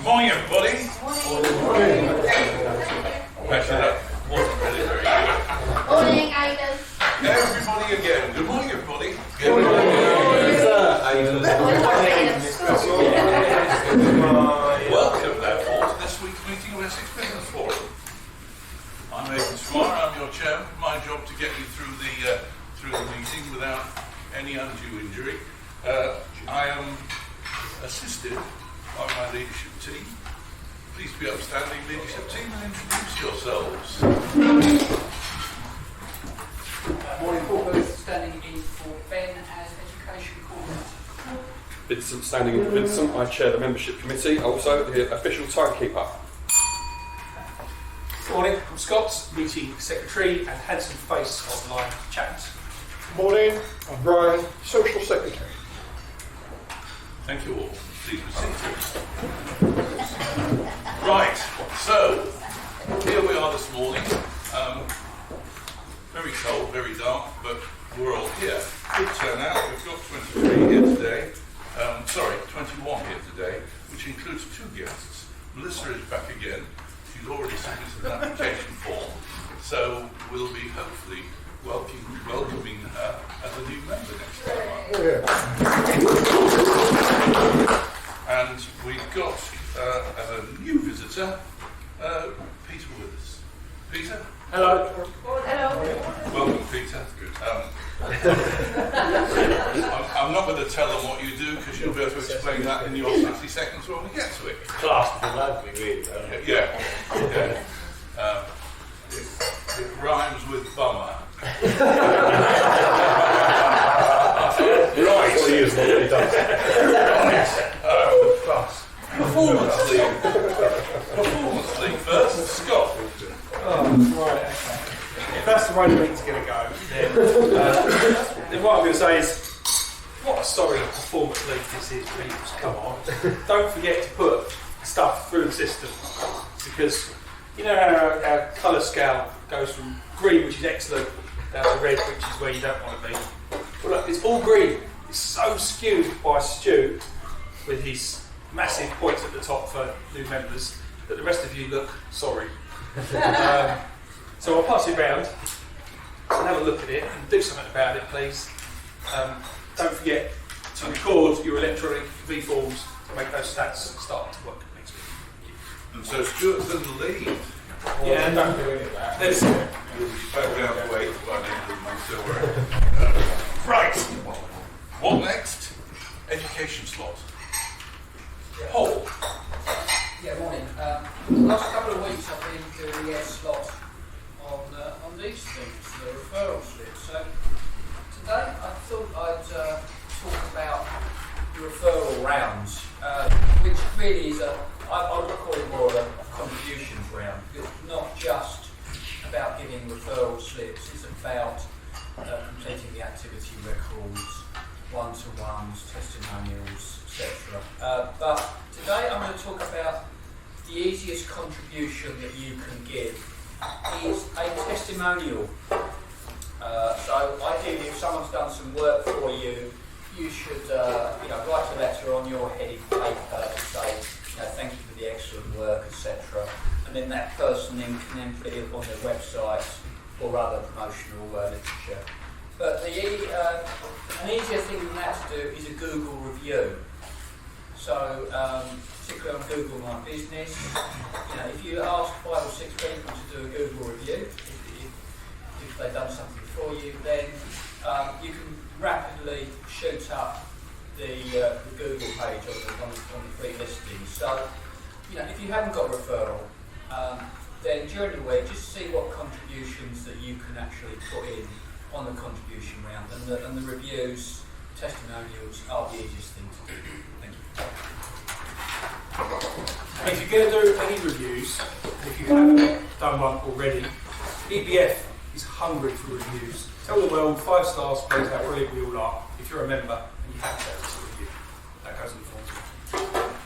morning, everybody. Actually, that wasn't really very good. Morning, Aidan. Everybody again. Good morning, everybody. Good morning, Welcome, therefore, to this week's meeting of Essex Business Forum. I'm Aidan Squire. I'm your chairman. My job to get you through the meeting without any undue injury. I am assisted by my leadership team. Please be upstanding leadership team and introduce yourselves. Morning, Paul Booth, standing in for Ben as Education Coordinator. Vincent, standing in for Vincent. I chair the membership committee, also the official timekeeper. Morning, I'm Scott, meeting secretary and handsome face of live chat. Morning, I'm Brian, social secretary. Thank you all. Please be seated. Right, so here we are this morning. Very cold, very dark, but we're all here. Good turnout. We've got 23 here today. 21 here today, which includes two guests. Melissa is back again. She's already submitted an application form, so we'll be hopefully welcoming her as a new member next time. And we've got, as a new visitor, Peter with us. Peter? Hello. Hello. Welcome, Peter. Good. I'm not going to tell them what you do because you'll be able to explain that in your 60 seconds when we get to it. Class is lovely, really. Yeah. It rhymes with bummer. Right. Class. Performance league first. Scott. Right, okay. If that's the way the meeting's going to go, then what I'm going to say is, what a sorry performance league this is, people. Come on. Don't forget to put stuff through the system, because you know how our colour scale goes from green, which is excellent, down to red, which is where you don't want to be. Well, look, it's all green. It's so skewed by Stu with his massive points at the top for new members that the rest of you look sorry. So I'll pass it round and have a look at it and do something about it, please. Don't forget to record your electronic V-forms to make those stats start to work next week. And so Stuart's in the lead. Yeah, don't do any of that. You'll be back down to 8 by the end of the month, don't worry. Right. What next? Education slot. Paul. Yeah, morning. Last couple of weeks I've been doing the slot on these things, the referral slips. So today I thought I'd talk about the referral rounds, which really is I would call it more of a contributions round. It's not just about giving referral slips, it's about completing the activity records, one-to-ones, testimonials, etc. But today I'm going to talk about the easiest contribution that you can give is a testimonial. So ideally, if someone's done some work for you, you should write a letter on your headed paper to say, thank you for the excellent work, etc. And then that person can then put it on their website or other promotional literature. But an easier thing than that to do is a Google review. So, particularly on Google My Business, if you ask 5 or 6 people to do a Google review, if they've done something for you, then you can rapidly shoot up the Google page on the free listings. So, if you haven't got a referral, then during the week, just see what contributions that you can actually put in on the contribution round, and the reviews, testimonials are the easiest thing to do. Thank you. If you're going to do any reviews, if you haven't done one already, EBF is hungry for reviews. Tell the world 5 stars, please, how brilliant we all are. If you're a member and you have to review, that goes in the form.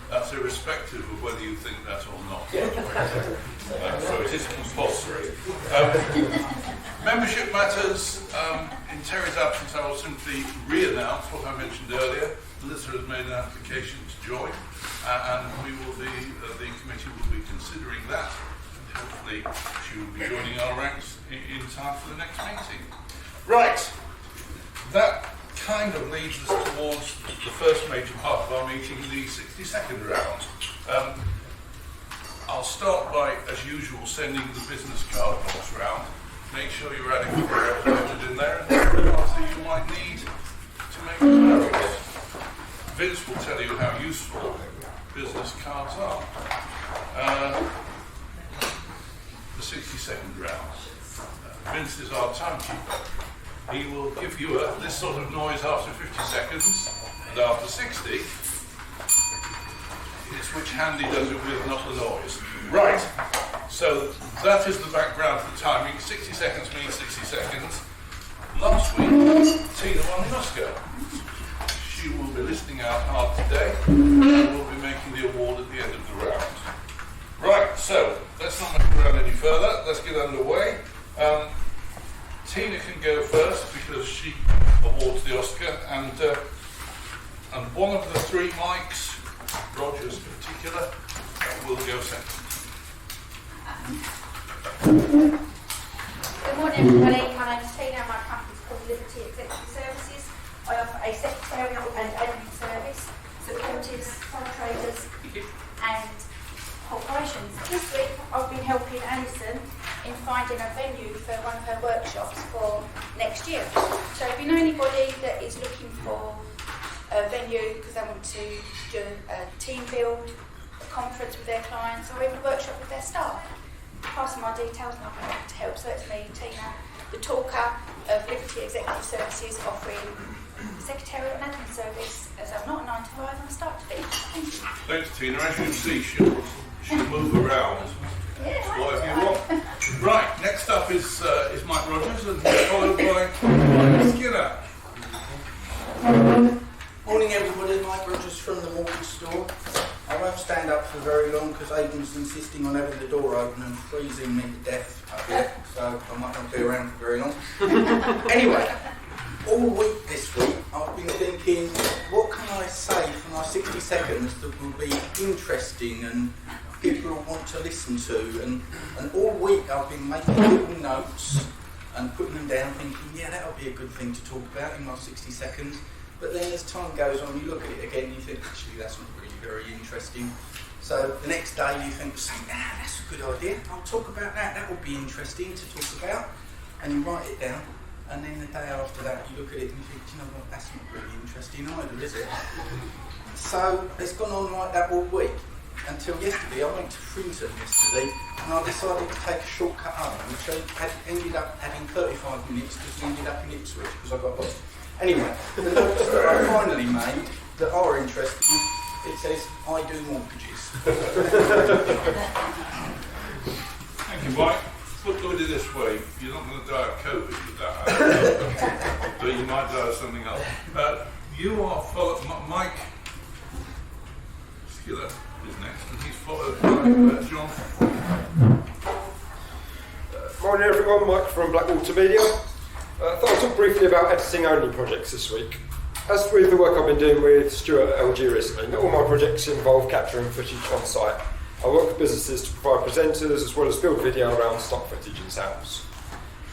That's irrespective of whether you think that or not. Yeah. So it is compulsory. Membership matters. In Terry's absence, I will simply considering that, and hopefully she will be joining our ranks in time for the next meeting. Right, that kind of leads us towards the first major part of our meeting, the 60-second round. I'll start by, as usual, sending the business card box round. Make sure you're adequately represented in there, and anything else that you might need to make notes. Vince will tell you how useful business cards are. The 60-second round. Vince is our timekeeper. He will give you this sort of noise after 50 seconds, and after 60, it's which hand he does it with, not the noise. Right, so that is the background for timing. 60 seconds means 60 seconds. Last week, Tina won the Oscar. She will be listening out hard today, and will be making the award at the end of the round. Right, so let's not mess around any further. Let's get underway. Tina can go first because she awards the Oscar, and one of the three mics, Roger's in particular, will go second. Good morning, everybody. My name is Tina. My company's called Liberty Executive Services. I offer a secretarial and admin service, supporters, sole traders, and corporations. This week, I've been helping Alison in finding a venue for one of her workshops for next year. So if you know anybody that is looking for a venue because they want to do a team build, a conference with their clients, or even a workshop with their staff, pass them my details and I'll be happy to help. So it's me, Tina, the talker of Liberty Executive Services, offering secretarial and admin service as I'm not a 9 to 5 and I start to be. Thank you. Thanks, Tina. As you can see, she'll move around. Yeah, Whatever you want. Right, next up is Mike Rogers, and he's followed by Mike Skinner. Morning everybody, Mike Rogers from the mortgage store. I won't stand up for very long because Aidan's insisting on having the door open and freezing me to death up here, so I might not be around for very long. Anyway, all week this week I've been thinking, what can I say for my 60 seconds that will be interesting and people will want to listen to, and all week I've been making little notes and putting them down thinking, yeah, that'll be a good thing to talk about in my 60 seconds. But then as time goes on, you look at it again and you think, actually, that's not really very interesting. So the next day you think, that's a good idea, I'll talk about that, that will be interesting to talk about. And you write it down, and then the day after that you look at it and you think, you know what, that's not really interesting either, is it? So it's gone on like that all week. Until yesterday, I went to Frinton yesterday, and I decided to take a shortcut home, which I ended up having 35 minutes because I ended up in Ipswich because I got lost. Anyway, the notes that I finally made that are interesting, it says, I do mortgages. Thank you, Mike. Look at it this way, you're not going to die of COVID with that, but you might die of something else. You are followed, Mike Skiller is next, and he's followed by John. Morning everyone, Mike from Blackwater Media. I thought I'd talk briefly about editing only projects this week. As with the work I've been doing with Stuart at LG recently, not all my projects involve capturing footage on site. I work with businesses to provide presenters as well as build video around stock footage in sales.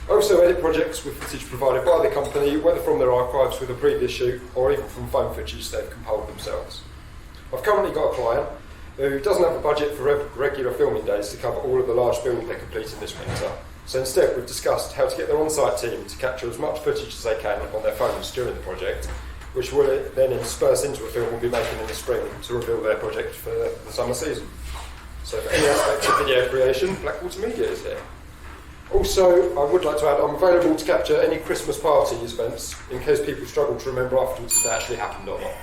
I also edit projects with footage provided by the company, whether from their archives with a previous shoot or even from phone footage they've compiled themselves. I've currently got a client who doesn't have a budget for regular filming days to cover all of the large build they're completing this winter. So instead we've discussed how to get their on-site team to capture as much footage as they can on their phones during the project, which will then intersperse into a film we'll be making in the spring to reveal their project for the summer season. So for any aspects of video creation, Blackwater Media is here. Also, I would like to add, I'm available to capture any Christmas party events in case people struggle to remember afterwards if they actually happened or not.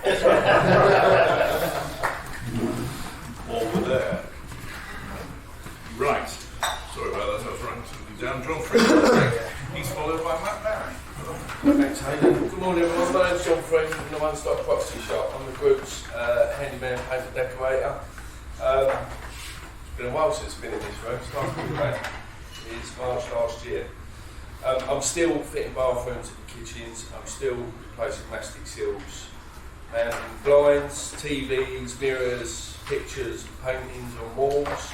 Over there. Right. Sorry about that, I was writing something down. John Freeman, he's followed by Matt Barry. Thanks, Hayden. Good morning, everyone. My name's John Freeman from the One Stop Property Shop. I'm the group's handyman, painter, decorator. It's been a while since I've been in this room. It's not good, right? It's March last year. I'm still fitting bathrooms in the kitchens. I'm still replacing mastic seals, blinds, TVs, mirrors, pictures, paintings on walls.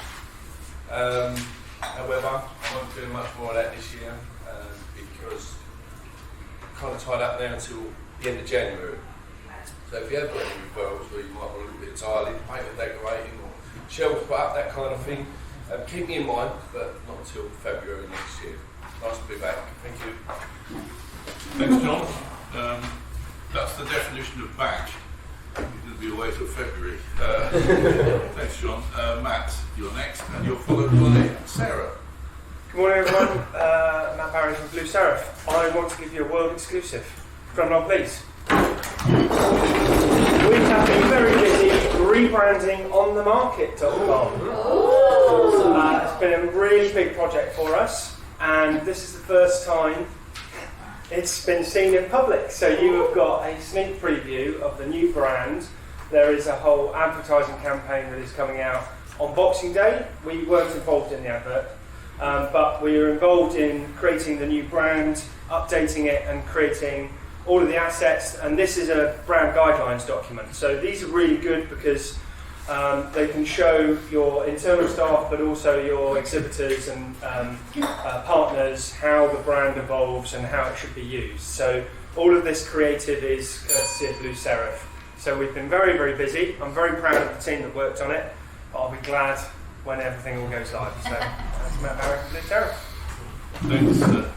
However, I won't be doing much more of that this year because I'm kind of tied up now until the end of January. So if you have got any referrals where you might want a little bit of tiling, paint and decorating or shelves put up, that kind of thing, keep me in mind, but not until February next year. Nice to be back. Thank you. Thanks, John. That's the definition of back. You're going to be away till February. Thanks, John. Matt, you're next, and you're followed by Sarah. Good morning, everyone. Matt Barry from Blue Seraph. I want to give you a world exclusive. Drumroll, please. We have been very busy rebranding onthemarket.com. It's been a really big project for us, and this is the first time it's been seen in public. So you have got a sneak preview of the new brand. There is a whole advertising campaign that is coming out on Boxing Day. We weren't involved in the advert, but we were involved in creating the new brand, updating it and creating all of the assets, and this is a brand guidelines document. So these are really good because they can show your internal staff but also your exhibitors and partners how the brand evolves and how it should be used. So all of this creative is courtesy of Blue Seraph. So we've been very, very busy. I'm very proud of the team that worked on it, but I'll be glad when everything all goes live. So that's Matt Barry from Blue Seraph.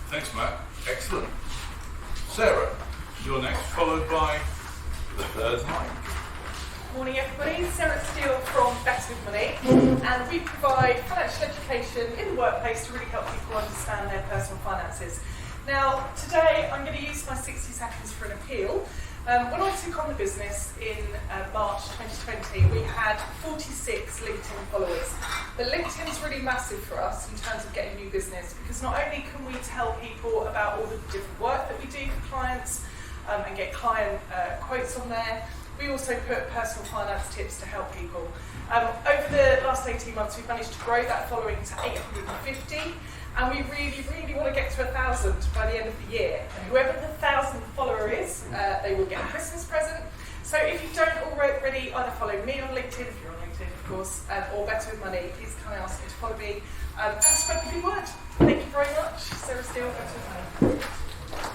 Thanks, Matt. Excellent. Sarah, you're next, followed by the third mic. Morning everybody, Sarah Steele from Better With Money, and we provide financial education in the workplace to really help people understand their personal finances. Now today I'm going to use my 60 seconds for an appeal. When I took on the business in March 2020, we had 46 LinkedIn followers. But LinkedIn is really massive for us in terms of getting new business, because not only can we tell people about all the different work that we do for clients and get client quotes on there, we also put personal finance tips to help people. Over the last 18 months, we've managed to grow that following to 850, and we really, really want to get to 1,000 by the end of the year. And whoever the 1,000th follower is, they will get a Christmas present. So if you don't already either follow me on LinkedIn, if you're on LinkedIn, of course, or Better With Money, please can I ask you to follow me and spread the good word. Thank you very much. Sarah Steele, Better With Money.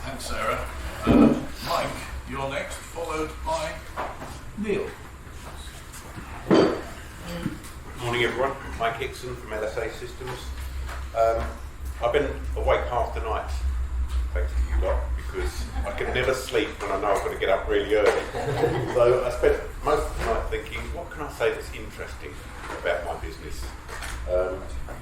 Thanks, Sarah. Mike, you're next, followed by Neil. Morning everyone, Mike Hixson from Lsa Systems. I've been awake half the night, thanks to you lot, because I can never sleep when I know I've got to get up really early. So I spent most of the night thinking, what can I say that's interesting about my business?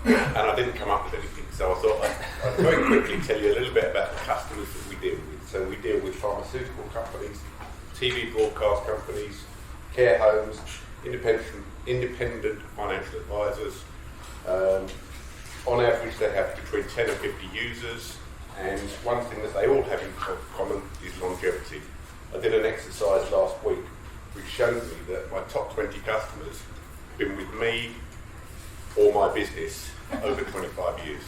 And I didn't come up with anything, so I thought I'd very quickly tell you a little bit about the customers that we deal with. So we deal with pharmaceutical companies, TV broadcast companies, care homes, independent financial advisors. On average, they have between 10 and 50 users, and one thing that they all have in common is longevity. I did an exercise last week which showed me that my top 20 customers have been with me or my business over 25 years,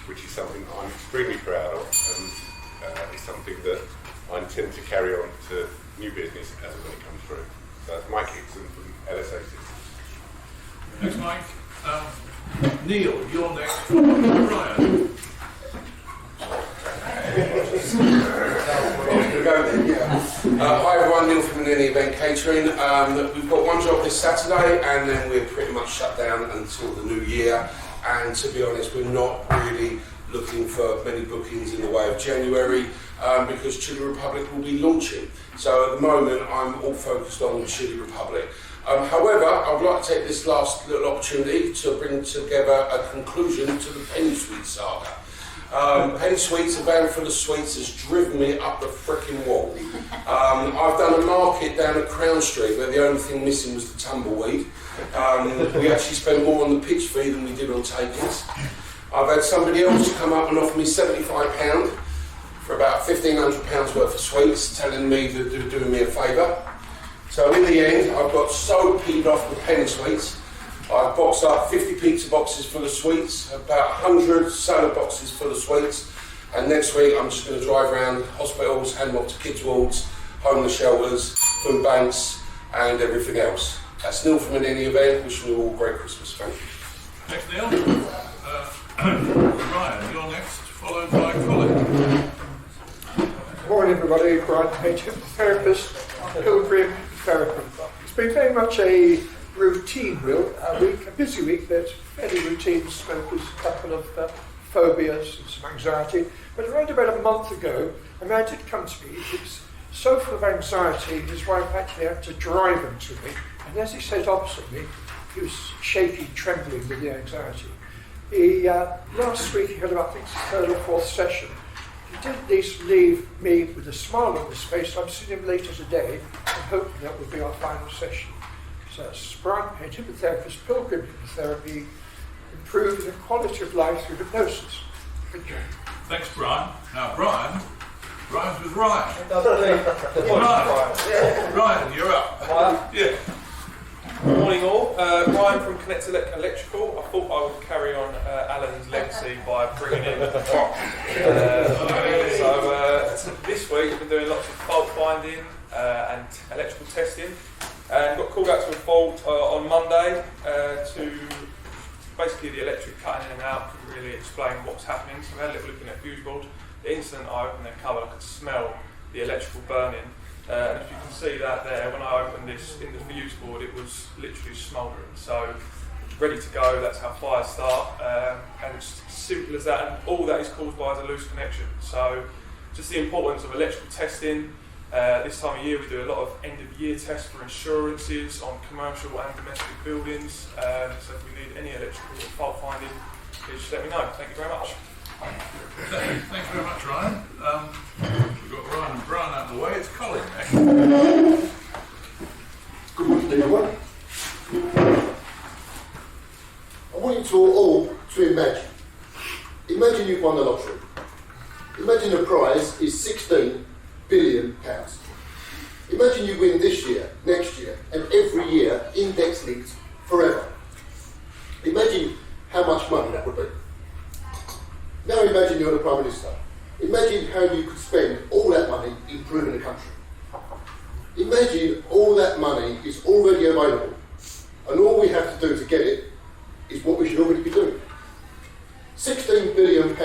which is something I'm extremely proud of, and is something that I intend to carry on to new business as and when it comes through. So that's Mike Hixson from Lsa Systems. Thanks, Mike. Neil, you're next, followed by Brian. Hi everyone, Neil from Any Event Catering. We've got one job this Saturday and then we're pretty much shut down until the new year, and to be honest we're not really looking for many bookings in the way of January because Chili Republic will be launching. So at the moment I'm all focused on Chili Republic. However, I'd like to take this last little opportunity to bring together a conclusion to the Penny Sweets saga. Penny Sweets, a van full of sweets, has driven me up the frickin' wall. I've done a market down at Crown Street where the only thing missing was the tumbleweed. We actually spent more on the pitch fee than we did on takings. I've had somebody else come up and offer me £75 for about £1,500 worth of sweets, telling me that they're doing me a favour. So in the end, I've got so peed off with Penny Sweets. I've boxed up 50 pizza boxes full of sweets, about 100 salad boxes full of sweets, and next week I'm just going to drive around hospitals, hand them off to kids' wards, homeless shelters, food banks, and everything else. That's Neil from Any Event. Wishing you all a great Christmas. Thank you. Next, Neil. Ryan, you're next, followed by Colin. Morning everybody, Brian Page, therapist, Pilgrim Therapy. It's been very much a routine week, a busy week, but fairly routine. Smokers, a couple of phobias and some anxiety. But around about a month ago, a man did come to me. He was so full of anxiety, his wife actually had to drive him to me. And as he sat opposite me, he was shaky, trembling with the anxiety. Last week he had about, I think, his third or fourth session. He did at least leave me with a smile on his face. I'm seeing him later today and hoping that will be our final session. So that's Brian Page, hypnotherapist, Pilgrim Hypnotherapy, improving the quality of life through hypnosis. Thank you. Thanks, Brian. Now, Brian rhymes with Ryan. Ryan, you're up. Yeah. Morning all. Ryan from Connect Electrical. I thought I would carry on Alan's legacy by bringing in the prop. So this week we've been doing lots of fault finding and electrical testing. And got called out to a fault on Monday to basically the electric cutting in and out, couldn't really explain what was happening. So we had a little look in their fuse board. The instant I opened their cover, I could smell the electrical burning. And if you can see that there, when I opened this in the fuse board, it was literally smouldering. So ready to go, that's how fires start. And it's as simple as that, and all that is caused by is a loose connection. So just the importance of electrical testing. This time of year we do a lot of end of year tests for insurances on commercial and domestic buildings. So if we need any electrical or fault finding, please just let me know. Thank you very much. Thanks very much, Ryan. We've got Ryan and Brian out of the way. It's Colin next. Good morning, everyone. I want you to all to imagine you've won the lottery. Imagine the prize is £16 billion. Imagine you win this year, next year, and every year, index linked forever. Imagine how much money that would be. Now imagine you're the Prime Minister. Imagine how you could spend all that money improving the country. Imagine all that money is already available, and all we have to do to get it is what we should already be doing. £16 billion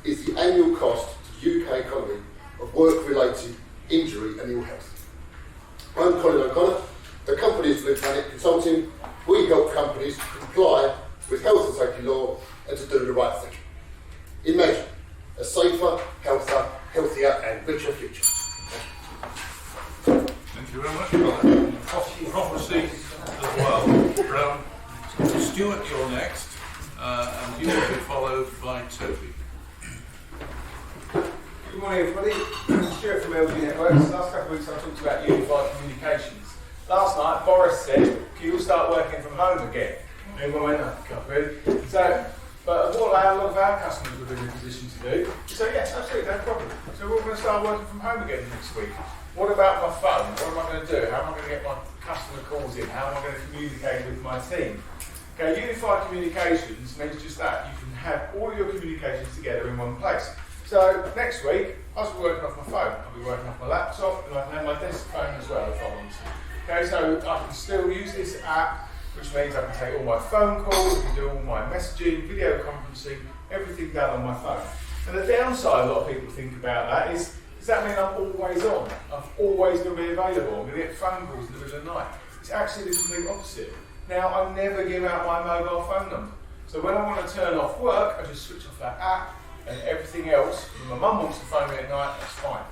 is the annual cost to the UK economy of work-related injury and ill health. I'm Colin O'Connor. The company is Blue Planet Consulting. We help companies comply with health and safety law and to do the right thing. Imagine a safer, healthier and richer future. Thank you very much, Colin. Prophecy as well. Stuart, you're next, and you will be followed by Toby. Good morning everybody, Stuart from LG Networks. Last couple of weeks I talked about unified communications. Last night Boris said, can you all start working from home again? Everyone went, oh God, really? But what a lot of our customers would be in a position to do, so yes, absolutely, no problem. So we're going to start working from home again next week. What about my phone? What am I going to do? How am I going to get my customer calls in? How am I going to communicate with my team? Okay, unified communications means just that. You can have all your communications together in one place. So next week, I'll be working off my phone. I'll be working off my laptop, and I can have my desk phone as well if I want to. Okay, so I can still use this app, which means I can take all my phone calls, I can do all my messaging, video conferencing, everything done on my phone. And the downside a lot of people think about that is, does that mean I'm always on? I'm always going to be available? I'm going to get phone calls in the middle of the night? It's actually the complete opposite. Now, I never give out my mobile phone number. So when I want to turn off work, I just switch off that app, and everything else, when my mum wants to phone me at night, that's fine.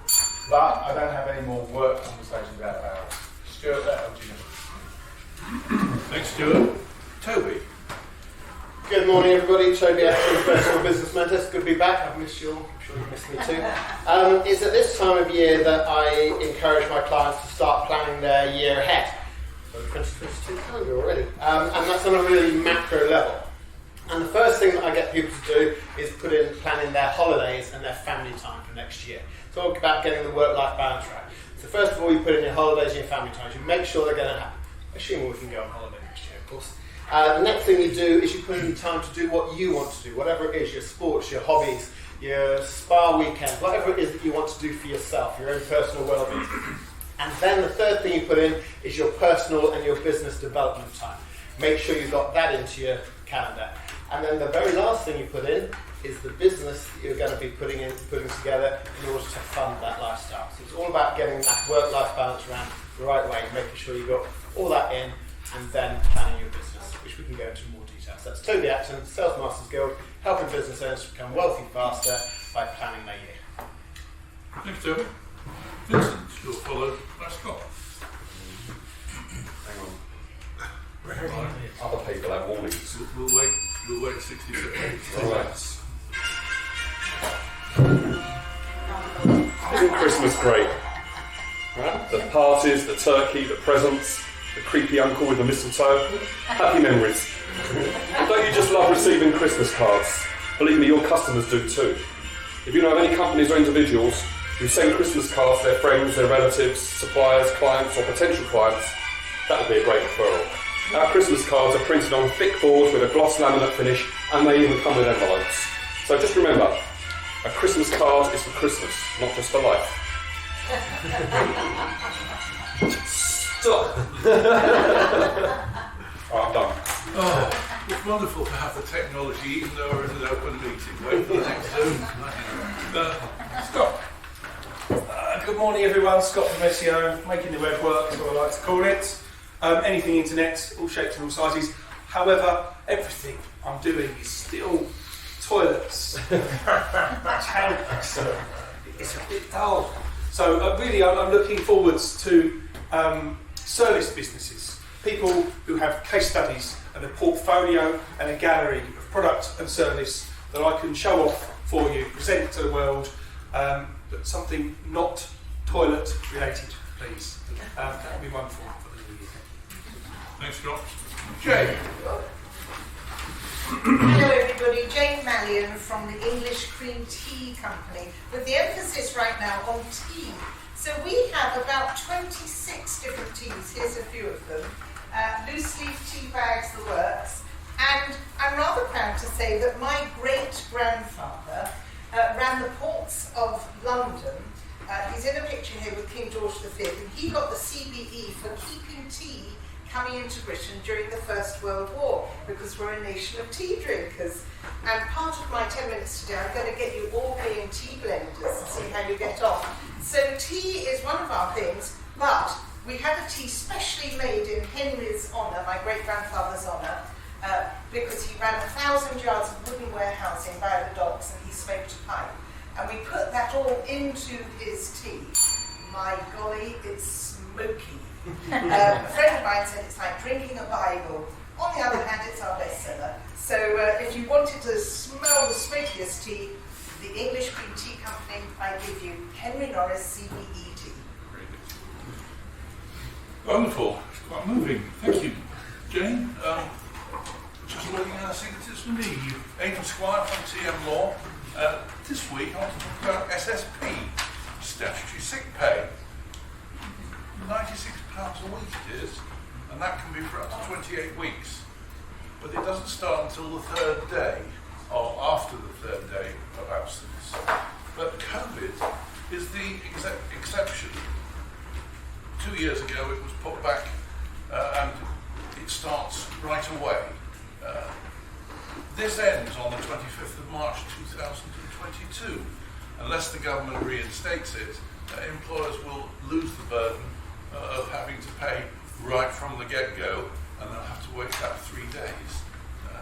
But I don't have any more work conversations out of hours. Stuart, that'll do. Thanks, Stuart. Toby. Good morning, everybody. Toby, Essex, personal business mentor. It's good to be back. I've missed you all. I'm sure you've missed me too. It's at this time of year that I encourage my clients to start planning their year ahead. So 2022 calendar already. And that's on a really macro level. And the first thing that I get people to do is put in planning their holidays and their family time for next year. Talk about getting the work-life balance right. So first of all, you put in your holidays and your family times. You make sure they're going to happen. Assuming we can go on holiday next year, of course. The next thing you do is you put in time to do what you want to do, whatever it is, your sports, your hobbies, your spa weekend, whatever it is that you want to do for yourself, your own personal well-being. And then the third thing you put in is your personal and your business development time. Make sure you've got that into your calendar. And then the very last thing you put in is the business that you're going to be putting together in order to fund that lifestyle. So it's all about getting that work-life balance around the right way, making sure you've got all that in, and then planning your business, which we can go into more detail. So that's Toby Acton, Sales Masters Guild, helping business owners become wealthy faster by planning their year. Thanks, Toby. Vincent, you're followed by Scott. Hang on. Other people have warnings. We'll wait 60 seconds. Right. Isn't Christmas great? Right? The parties, the turkey, the presents, the creepy uncle with the mistletoe. Happy memories. And don't you just love receiving Christmas cards? Believe me, your customers do too. If you know of any companies or individuals who send Christmas cards to their friends, their relatives, suppliers, clients or potential clients, that would be a great referral. Our Christmas cards are printed on thick boards with a gloss laminate finish, and they even come with envelopes. So just remember, a Christmas card is for Christmas, not just for life. Stop! I'm done. Oh, it's wonderful to have the technology, even though we're in an open meeting. Wait for the next Zoom. Scott. Good morning, everyone. Scott from SEO, making the web work is what I like to call it. Anything internet, all shapes and all sizes. However, everything I'm doing is still toilets, tanks. It's a bit dull. So really, I'm looking forwards to service businesses, people who have case studies and a portfolio and a gallery of product and service that I can show off for you, present to the world, but something not toilet related, please. That would be wonderful. Thanks, Scott. Jane. Hello everybody, Jane Mallion from the English Cream Tea Company, with the emphasis right now on tea. So we have about 26 different teas, here's a few of them, loose leaf tea bags, the works, and I'm rather proud to say that my great-grandfather ran the ports of London. He's in a picture here with King George V, and he got the CBE for keeping tea coming into Britain during the First World War, because we're a nation of tea drinkers. And part of my 10 minutes today, I'm going to get you all being tea blenders and see how you get on. So tea is one of our things, but we had a tea specially made in Henry's honour, my great-grandfather's honour, because he ran 1,000 yards of wooden warehousing by the docks and he smoked a pipe. And we put that all into his tea. My golly, it's smoky. A friend of mine said it's like drinking a Bible. On the other hand, it's our bestseller. So if you wanted to smell the smokiest tea, the English Cream Tea Company, I give you Henry Norris CBE tea. Wonderful. It's quite moving. Thank you. Jane, just looking at our signatures for me. Aidan Squire from TM Law. This week I want to talk about SSP, statutory sick pay. £96 a week it is, and that can be for up to 28 weeks. But it doesn't start until the third day, or after the third day of absence. But COVID is the exception. 2 years ago it was put back, and it starts right away. This ends on the 25th of March 2022. Unless the government reinstates it, employers will lose the burden of having to pay right from the get-go, and they'll have to wait about 3 days.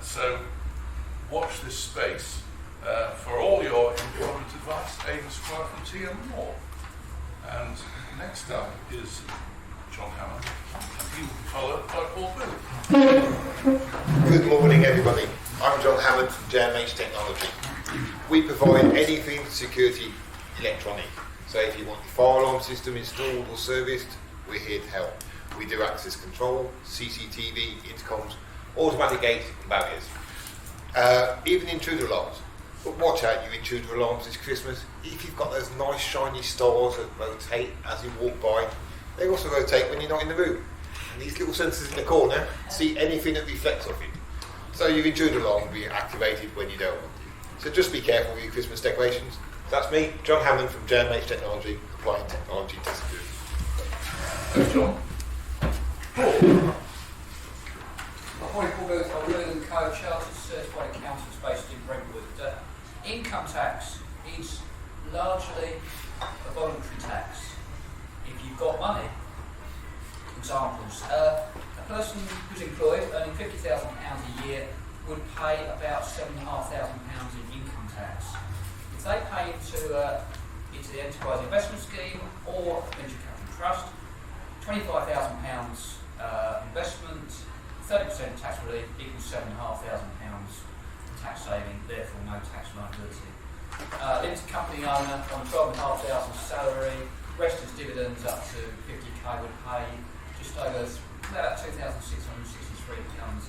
So watch this space for all your employment advice. Aidan Squire from TM Law. And next up is John Hammond, and he will be followed by Paul Booth. Good morning, everybody. I'm John Hammond from JMH Technology. We provide anything security electronic. So if you want the fire alarm system installed or serviced, we're here to help. We do access control, CCTV, intercoms, automatic gates and barriers. Even intruder alarms. But watch out, you intruder alarms this Christmas. If you've got those nice shiny stars that rotate as you walk by, they also rotate when you're not in the room. And these little sensors in the corner see anything that reflects off it. So your intruder alarm will be activated when you don't want it. So just be careful with your Christmas decorations. That's me, John Hammond from JMH Technology, applying technology to security. Thanks, John. Hi, Paul Booth. I'm William Co, Chartered Certified Accountant largely a voluntary tax. If you've got money, examples, a person who's employed earning £50,000 a year would pay about £7,500 in income tax. If they pay into the enterprise investment scheme or venture capital trust, £25,000 investment, 30% tax relief equals £7,500 tax saving, therefore no tax liability. Limited company owner on £12,500 salary, rest as dividends up to 50k would pay just over about £2,663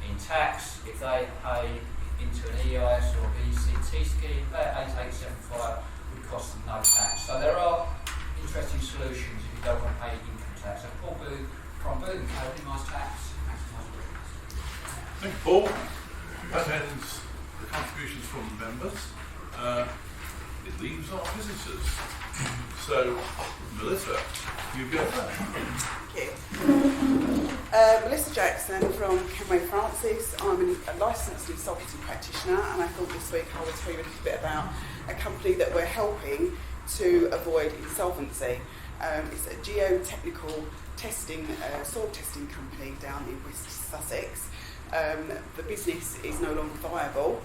in tax. If they pay into an EIS or VCT scheme, about £8,875 would cost them no tax. So there are interesting solutions if you don't want to pay income tax. So Paul Booth from Booth and Co. minimise tax, maximise profits. Thank you, Paul. That ends the contributions from the members. It leaves our visitors. So, Melissa, you go first. Thank you. Melissa Jackson from Kenway Francis. I'm a licensed insolvency practitioner, and I thought this week I would tell you a little bit about a company that we're helping to avoid insolvency. It's a geotechnical testing, soil testing company down in West Sussex. The business is no longer viable,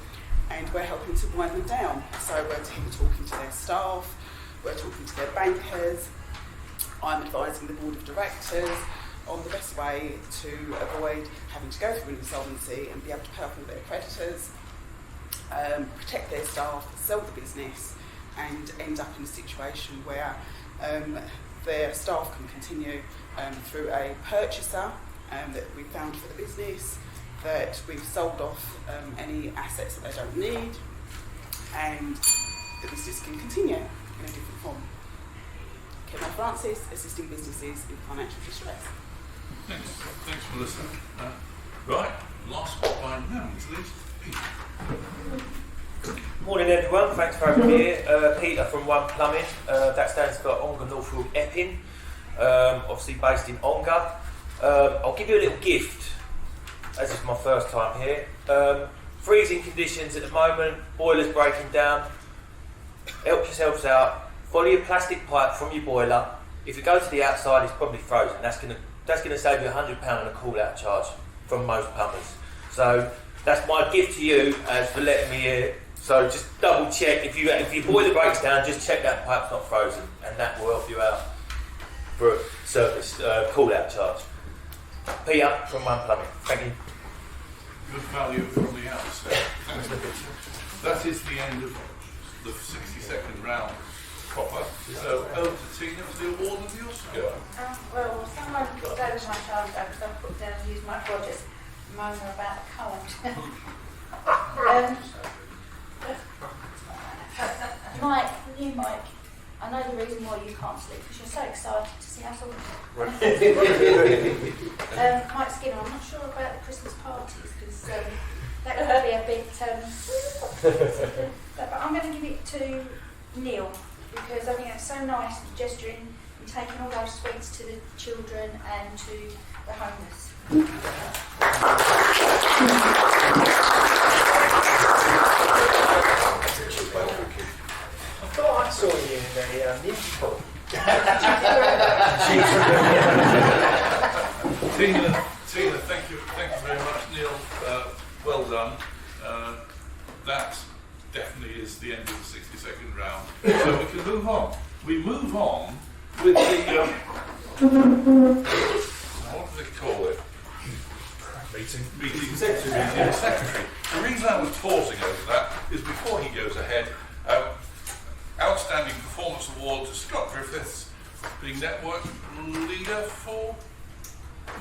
and we're helping to wind them down. So we're talking to their staff, we're talking to their bankers. I'm advising the board of directors on the best way to avoid having to go through an insolvency and be able to pay off all their creditors, protect their staff, sell the business, and end up in a situation where their staff can continue through a purchaser that we found for the business, that we've sold off any assets that they don't need, and the business can continue in a different form. Kenway Francis, assisting businesses in financial distress. Thanks, Melissa. Right, last but by no means least, Peter. Morning everyone, thanks for having me here. Peter from One Plumbing, that stands for Ongar Northfield Epping, obviously based in Ongar. I'll give you a little gift, as it's my first time here. Freezing conditions at the moment, boiler's breaking down. Help yourselves out, follow your plastic pipe from your boiler. If you go to the outside, it's probably frozen. That's going to save you £100 on a call-out charge from most plumbers. So that's my gift to you as for letting me here. So just double check, if your boiler breaks down, just check that pipe's not frozen, and that will help you out for a service call-out charge. Peter from One Plumbing. Thank you. Good value from the outset. That is the end of the 60-second round proper. So over to Tina for the award of the Oscar. Well, someone put that as my child because I put down and used my project moan about the cold. Mike, new Mike, I know the reason why you can't sleep because you're so excited to see us all. Mike Skinner, I'm not sure about the Christmas parties because that could be a bit. But I'm going to give it to Neil because I think it's so nice gesturing and taking all those sweets to the children and to the homeless. I thought I saw you in the musical. Tina, thank you very much. Neil, well done. That definitely is the end of the 60-second round. So we can move on. We move on with the what do they call it? Meeting secretary. The reason I was pausing over that is before he goes ahead, Outstanding Performance Award to Scott Griffiths, being Network Leader for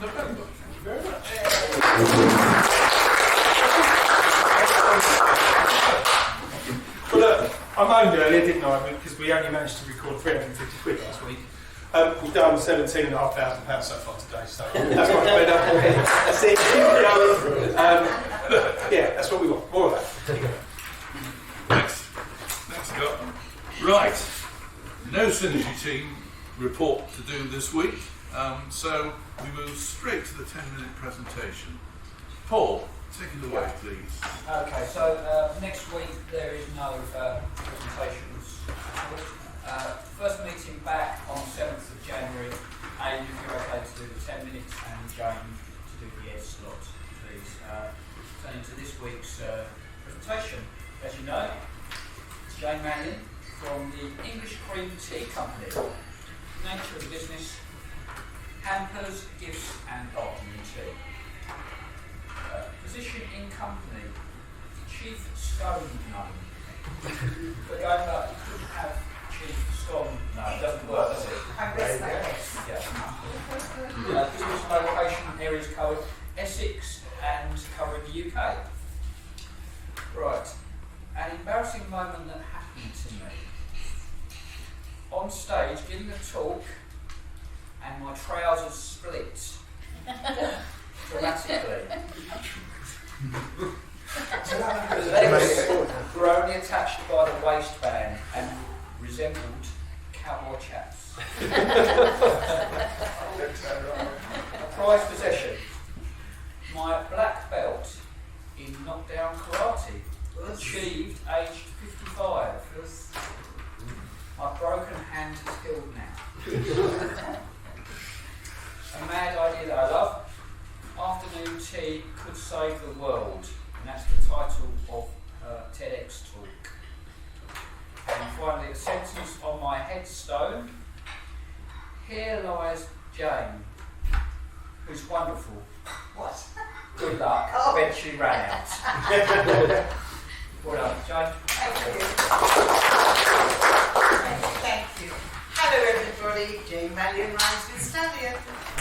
November. Thank you very much. Well, look, I moaned earlier, didn't I? Because we only managed to record 350 quid last week. We've done £17,500 so far today, so that's much better. That's it. Yeah, that's what we want. More of that. Thanks, Scott. Right. No Synergy team report to do this week, so we move straight to the 10-minute presentation. Paul, take it away, please. Okay, so next week there is no presentations at listening to this week's presentation. As you know, it's Jane Mannion from the English Cream Tea Company. Nature of the business, hampers, gifts and afternoon tea. Position in company, chief scone gnome. But going up, you couldn't have chief scone gnome, it doesn't work, does it? Yeah. Business location areas covered Essex and covering the UK. Right, an embarrassing moment that happened to me. On stage, giving a talk, and my trousers split dramatically. The legs were only attached by the waistband and resembled cowboy chaps. A prized possession, my black belt in knockdown karate, achieved aged 55. My broken hand is healed now. A mad idea that I love. Afternoon tea could save the world, and that's the title of her TEDx talk. And finally, a sentence on my headstone. Here lies Jane, who's wonderful. What? Good luck. I bet she ran out. Well done, Jane. Thank you. Hello everybody, Jane Mannion rhymes with Stallion.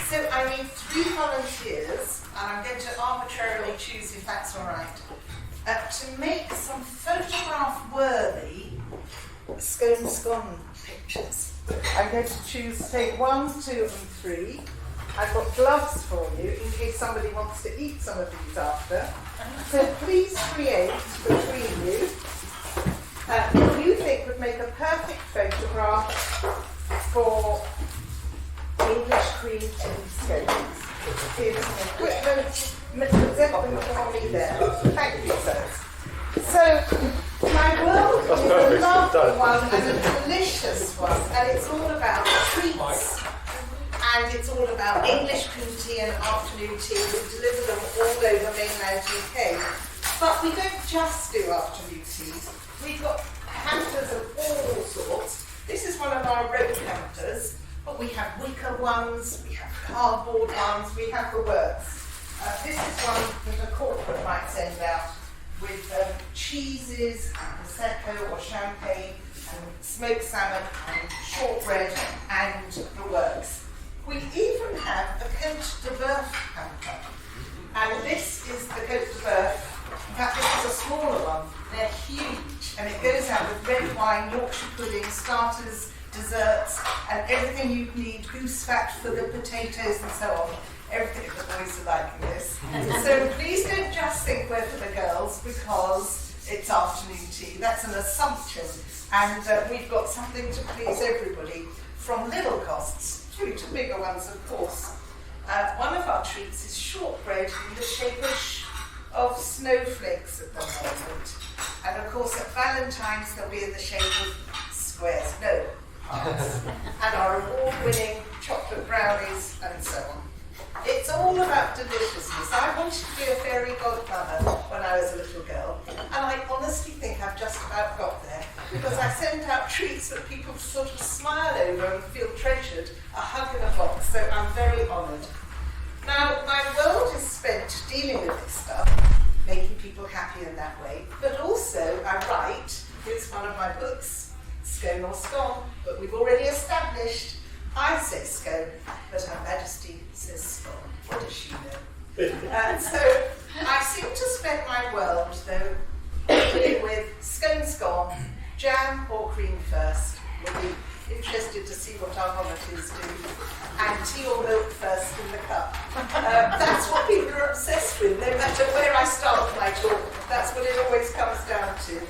So I need 3 volunteers, and I'm going to arbitrarily choose if that's all right, to make some photograph-worthy scone pictures. I'm going to choose, take 1, 2 and 3. I've got gloves for you in case somebody wants to eat some of these after. So please create between you what you think would make a perfect photograph for English cream tea scones. Here's some equipment. Present them for me there. Thank you, sir. So, my world is a lovely one and a delicious one, and it's all about treats. And it's all about English cream tea and afternoon tea. We deliver them all over mainland UK. But we don't just do afternoon teas. We've got hampers of all sorts. This is one of our road hampers, but we have wicker ones, we have cardboard ones, we have the works. This is one that a corporate might send out with cheeses, Prosecco or champagne, and smoked salmon, and shortbread, and the works. We even have a Côte de Boeuf hamper, and this is the Côte de Boeuf. In fact, this is a smaller one. They're huge, and it goes out with red wine, Yorkshire pudding, starters, desserts, and everything you need, goose fat for the potatoes and so on. Everything the boys are liking this. So please don't just think we're for the girls because it's afternoon tea. That's an assumption, and we've got something to please everybody, from little costs through to bigger ones, of course. One of our treats is shortbread in the shape of snowflakes at the moment. And of course at Valentine's they'll be in the shape of squares, no, hearts. And our award-winning chocolate brownies and so on. It's all about deliciousness. I wanted to be a fairy godmother when I was a little girl, and I honestly think I've just about got there, because I send out treats that people sort of smile over and feel treasured, a hug in a box, so I'm very honoured. Now, my world is spent dealing with this stuff, making people happy in that way, but also I write, here's one of my books, Scone or Scone, but we've already established I say scone, but Her Majesty says scone. What does she know? So I seem to spend my world, though, dealing with scone, jam or cream first. We'll be interested to see what our volunteers do. And tea or milk first in the cup. That's what people are obsessed with, no matter where I start my talk. That's what it always comes down to.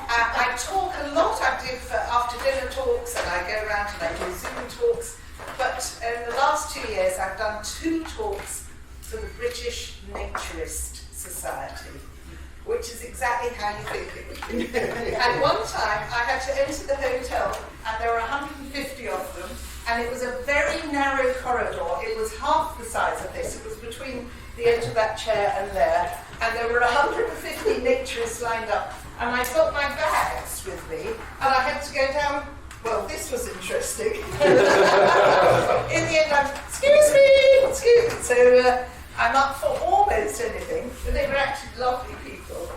I talk a lot. I do for after dinner talks, and I go around and I do Zoom talks. But in the last 2 years, I've done 2 talks for the British Naturist Society, which is exactly how you think it would be. And one time, I had to enter the hotel, and there were 150 of them, and it was a very narrow corridor. It was half the size of this. It was between the end of that chair and there. and there were 150 naturists lined up, and I got my bags with me, and I had to go down. Well, this was interesting. In the end, excuse me. So I'm up for almost anything, but they were actually lovely people.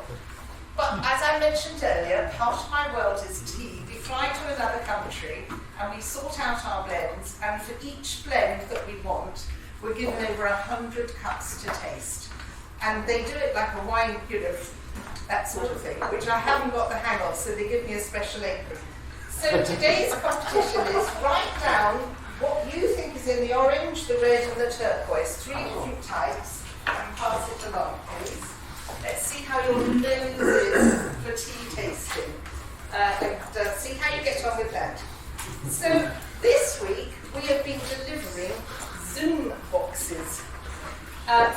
But as I mentioned earlier, part of my world is tea. We fly to another country and we sort out our blends, and for each blend that we want, we're given over 100 cups to taste. And they do it like a wine, that sort of thing, which I haven't got the hang of, so they give me a special apron. So today's competition is write down what you think is in the orange, the red and the turquoise, 3 different types, and pass it along, please. Let's see how your nose is for tea tasting, and see how you get on with that. So this week we have been delivering Zoom boxes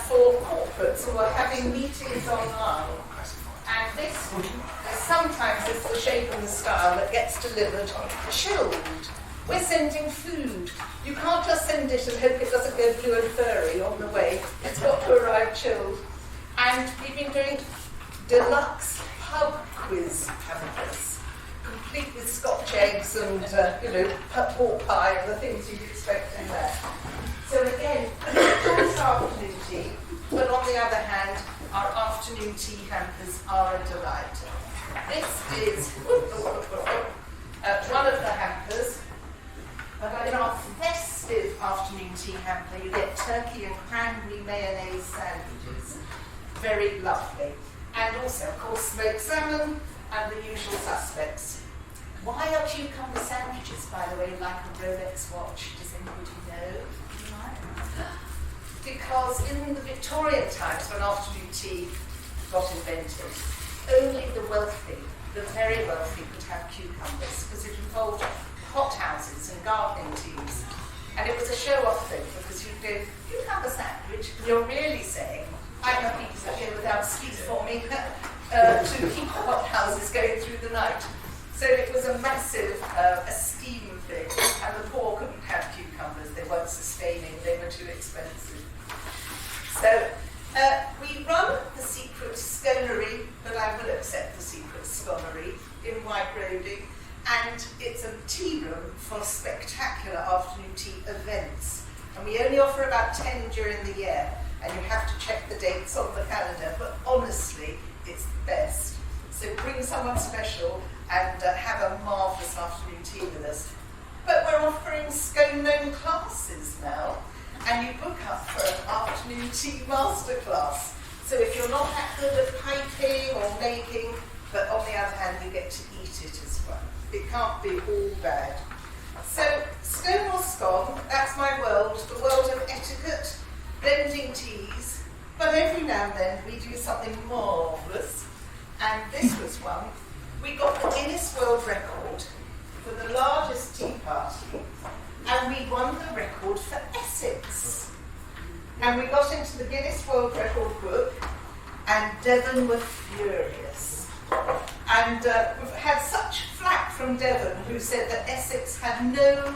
for corporates who are having meetings online. And this sometimes is the shape and the style that gets delivered chilled. We're sending food. You can't just send it and hope it doesn't go blue and furry on the way. It's got to arrive chilled. And we've been doing deluxe pub quiz hampers, complete with Scotch eggs and pork pie and the things you'd expect in there. So again, it's afternoon tea, but on the other hand, our afternoon tea hampers are a delight. This is one of the hampers. In our festive afternoon tea hamper, you get turkey and cranberry mayonnaise sandwiches. Very lovely. And also, of course, smoked salmon and the usual suspects. Why are cucumber sandwiches, by the way, like a Rolex watch? Does anybody know? Because in the Victorian times, when afternoon tea got invented, only the wealthy, the very wealthy, could have cucumbers, because it involved hothouses and gardening teas. And it was a show-off thing, because you'd go, cucumber sandwich, and you're really saying, I have pizza here without skis for me, to keep the hothouses going through the night. So it was a massive esteem thing, and the poor couldn't have cucumbers. They weren't sustaining, they were too expensive. So we run the Secret Sconery, but I will accept the Secret Sconery in White Roding, and it's a tea room for spectacular afternoon tea events. And we only offer about 10 during the year, and you have to check the dates on the calendar, but honestly, it's the best. So bring someone special and have a marvellous afternoon tea with us. But we're offering scone-known classes now, and you book up for an afternoon tea masterclass. So if you're not that good at piping or making, but on the other hand, you get to eat it as well. It can't be all bad. So scone or scone, that's my world, the world of etiquette, blending teas, but every now and then we do something marvellous, and this was one. We got the Guinness World Record for the largest tea party, and we won the record for Essex. And we got into the Guinness World Record book, and Devon were furious. And we've had such flack from Devon, who said that Essex had no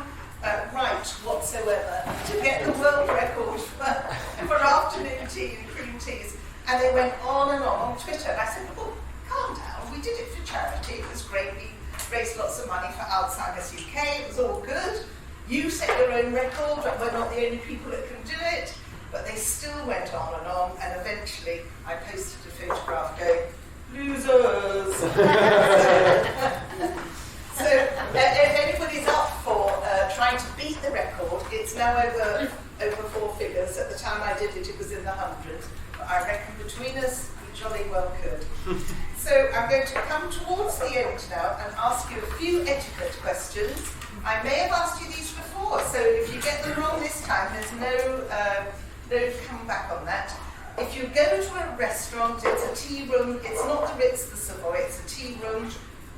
right whatsoever to get the world record for afternoon tea and cream teas. And they went on and on Twitter. And I said, oh, calm down. We did it for charity. It was great. We raised lots of money for Alzheimer's UK. It was all good. You set your own record, but we're not the only people that can do it. But they still went on, and eventually I posted a photograph going, losers! So if anybody's up for trying to beat the record, it's now over 4 figures. At the time I did it, it was in the hundreds. But I reckon between us, we jolly well could. So I'm going to come towards the end now and ask you a few etiquette questions. I may have asked you these before, so if you get them wrong this time, there's no come back on that. If you go to a restaurant, it's a tea room, it's not the Ritz, the Savoy, it's a tea room.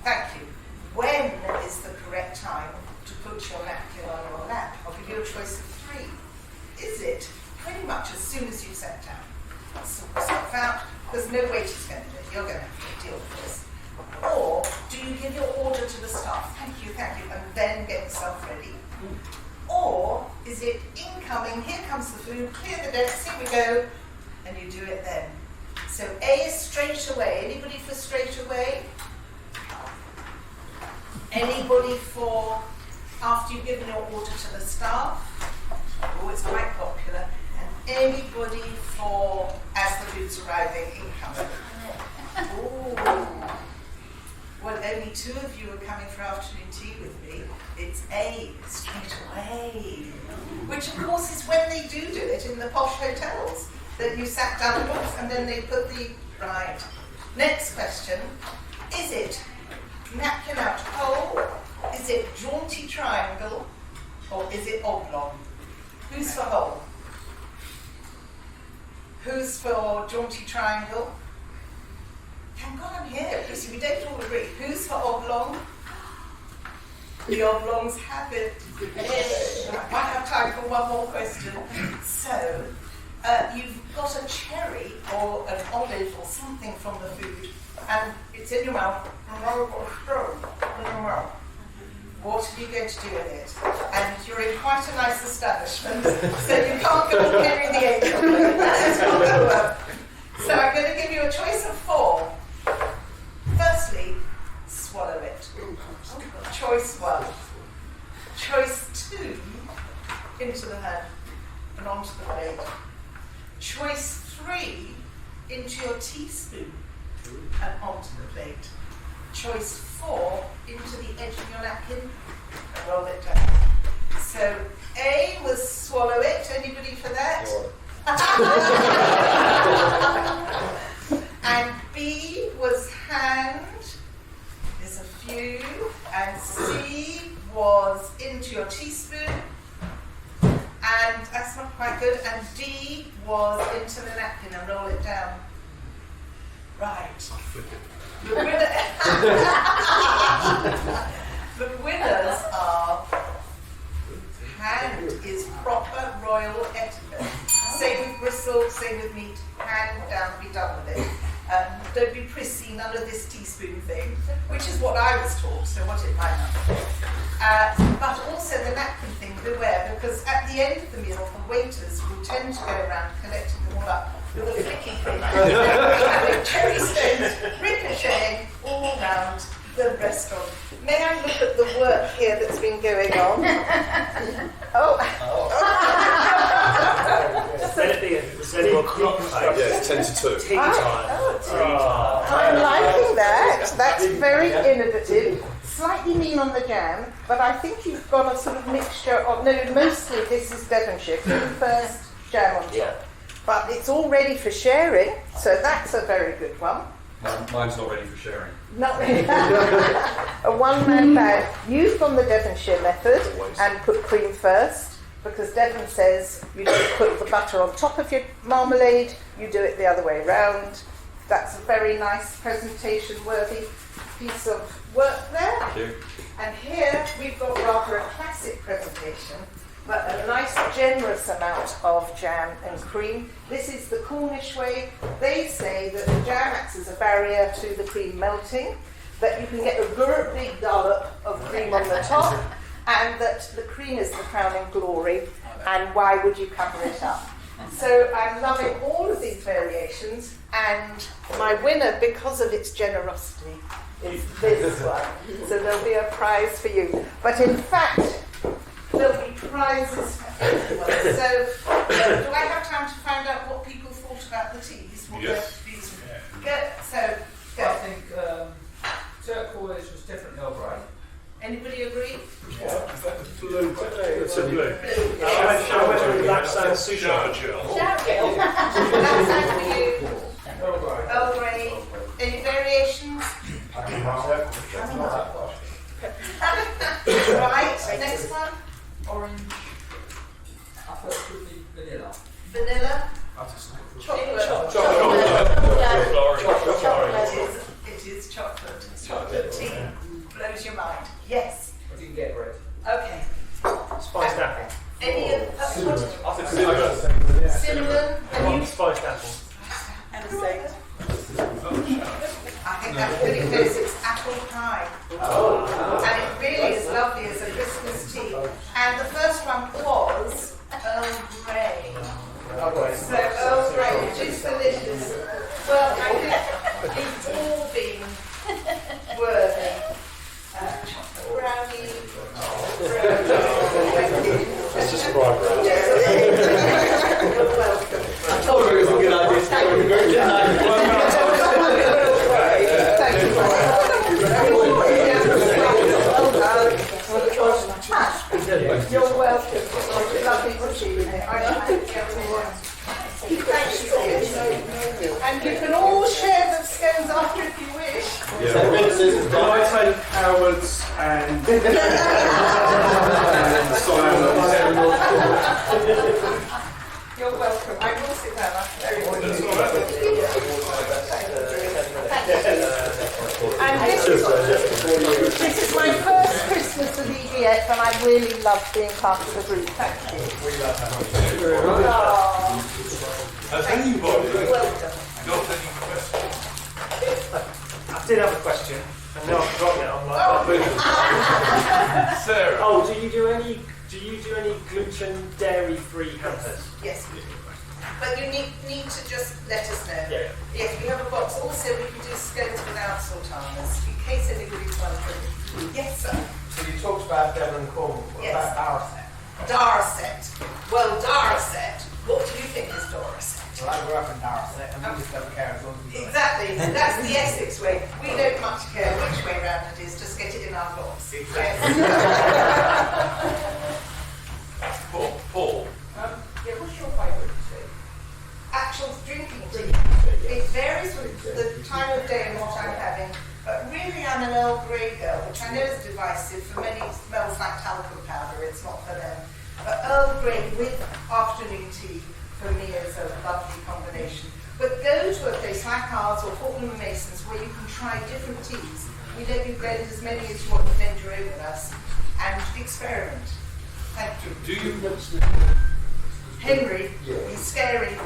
Thank you. When is the correct time to put your napkin on your lap? I'll give you a choice of 3. Is it pretty much as soon as you sat down? Stop out. There's no waiter's going to do it. You're going to have to deal with this. Or do you give your order to the staff? Thank you, and then get yourself ready? Or is it incoming, here comes the food, clear the decks, here we go, and you do it then? So Anybody for after you've given your order to the staff? Oh, it's quite popular. And anybody for as the food's arriving incoming? Oh. Well, only 2 of you are coming for afternoon tea with me. It's A, straight away. Which, of course, is when they do it in the posh hotels. That you sat down and then they put the... Right. Next question. Is it napkin out whole? Is it jaunty triangle? Or is it oblong? Who's for whole? Who's for jaunty triangle? Thank God I'm here, because we don't all agree. Who's for oblong? The oblongs have it. I might have time for one more question. So, you've got a cherry or an olive or something from the food, and it's in your mouth. What are you going to do with it? And you're in quite a nice establishment, so you can't go and carry the egg. That's not going to work. So I'm going to give you a choice of 4. Firstly, swallow it. Choice 1. Choice 2, into the hand and onto the plate. Choice 3, into your teaspoon and onto the plate. Choice 4, into the edge of your napkin and roll it down. So A was swallow it. Anybody for that? And B was hand. There's a few. And C was into your teaspoon. And that's not quite good. And D was into the napkin and roll it down. Right. The winner. The winners are hand is proper royal etiquette. Same with bristle, same with meat. Hand down, be done with it. Don't be prissy, none of this teaspoon thing, which is what I was taught, so what it might not be. But also the napkin thing, beware, because at the end of the meal, the waiters will tend to go around collecting them all up with a flicky thing. Having cherry stones ricocheting all round the restaurant. May I look at the work here that's been going on? It's 10 to 2. Tea time. I'm liking that. That's very innovative. Slightly mean on the jam, but I think you've got a sort of mixture of... No, mostly this is Devonshire. First, jam on top. But it's all ready for sharing, so that's a very good one. Mine's not ready for sharing. Not really. A one-man band. You've gone the Devonshire method and put cream first, because Devon says you don't put the butter on top of your marmalade, you do it the other way around. That's a very nice presentation-worthy piece of work there. Thank you. And here we've got rather a classic presentation, but a nice generous amount of jam and cream. This is the Cornish way. They say that the jam acts as a barrier to the cream melting, that you can get a big dollop of cream on the top, and that the cream is the crowning glory, and why would you cover it up? So I'm loving all of these variations, and my winner, because of its generosity, is this one. So there'll be a prize for you. But in fact, there'll be prizes for everyone. So do I have time to find out what people thought about the teas? Yes. Good. So go. I think turquoise was different Earl Grey. Anybody agree? Blue. It's a blue. I went with Lsa Systems. That's for you. Earl Grey. Any variations? Right, next one. Orange. I thought it would be vanilla. Vanilla. Chocolate. Chocolate. It is chocolate. Chocolate tea. Blows your mind. Yes. I didn't get red. Okay. Spiced apple. Any of Cinnamon. Cinnamon. And you? Spiced apple. And a sage. I think that's pretty close. It's apple pie. And it really is lovely as a Christmas tea. And the first one was Earl Grey. So Earl Grey, which is delicious. Well, I think it's all been worthy. Chocolate I take Howard's and You're welcome. I will sit down. I'm very And this is my first Christmas with EDF, and I really love being part of the group. Thank you. We love Has anybody got any questions? I did have a question, and now I've forgotten it. I'm like, Sarah. oh, do you do any gluten dairy-free hampers? Yes. But you need to just let us know. Yeah. Yes, we have a box. Also, we can do scones without sultanas, in case anybody's wondering. Yes, sir. So you talked about Devon and Cornwall. What Yes. about Darset? Darset. Well, Darset. What do you think is Darset? Well, I grew up in Darset, and we just don't care as long as we got it. Exactly. That's the Essex way. We don't much care which way round it is. Just get it in our box. Exactly. Paul. Yeah, what's your favourite tea? Actual drinking tea. It varies with the time of day and what I'm having. But really, I'm an Earl Grey girl, which I know is divisive. For many, it smells like talcum powder. It's not for them. But Earl Grey with afternoon tea for me is a lovely combination. But go to a place like ours or Portland and Masons where you can try different teas. We let you blend as many as you want to blend your own with us and experiment. Thank you. Do you Henry, he's scary.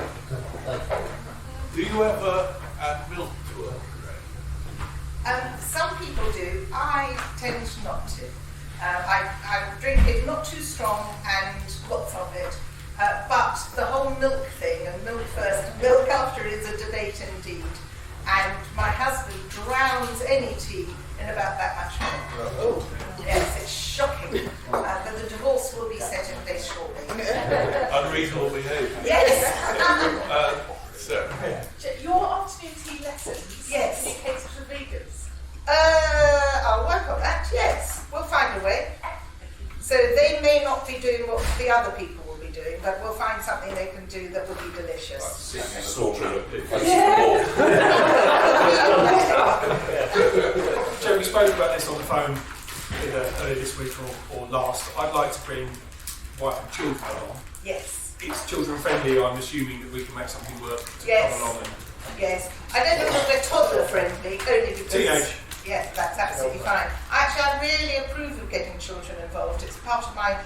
Do you ever add milk to Earl Grey? Some people do. I tend not to. I drink it not too strong and lots of it. But the whole milk thing, and milk first and milk after, is a debate indeed. And my husband drowns any tea in about that much milk. Oh. Yes, it's shocking. But the divorce will be set in place shortly. Unreasonable behaviour. Yes. Sarah. Your afternoon tea lessons. Yes. Can you cater for vegans? I'll work on that, yes. We'll find a way. So they may not be doing what the other people will be doing, but we'll find something they can do that will be delicious. Joe, we spoke about this on the phone either earlier this week or last. I'd like to bring wife and children along. Yes. It's children friendly. I'm assuming that we can make something work to Yes. come along. Yes. I don't know if they're toddler friendly, only because... Teenage. Yes, that's absolutely fine. Actually, I really approve of getting children involved. It's part of my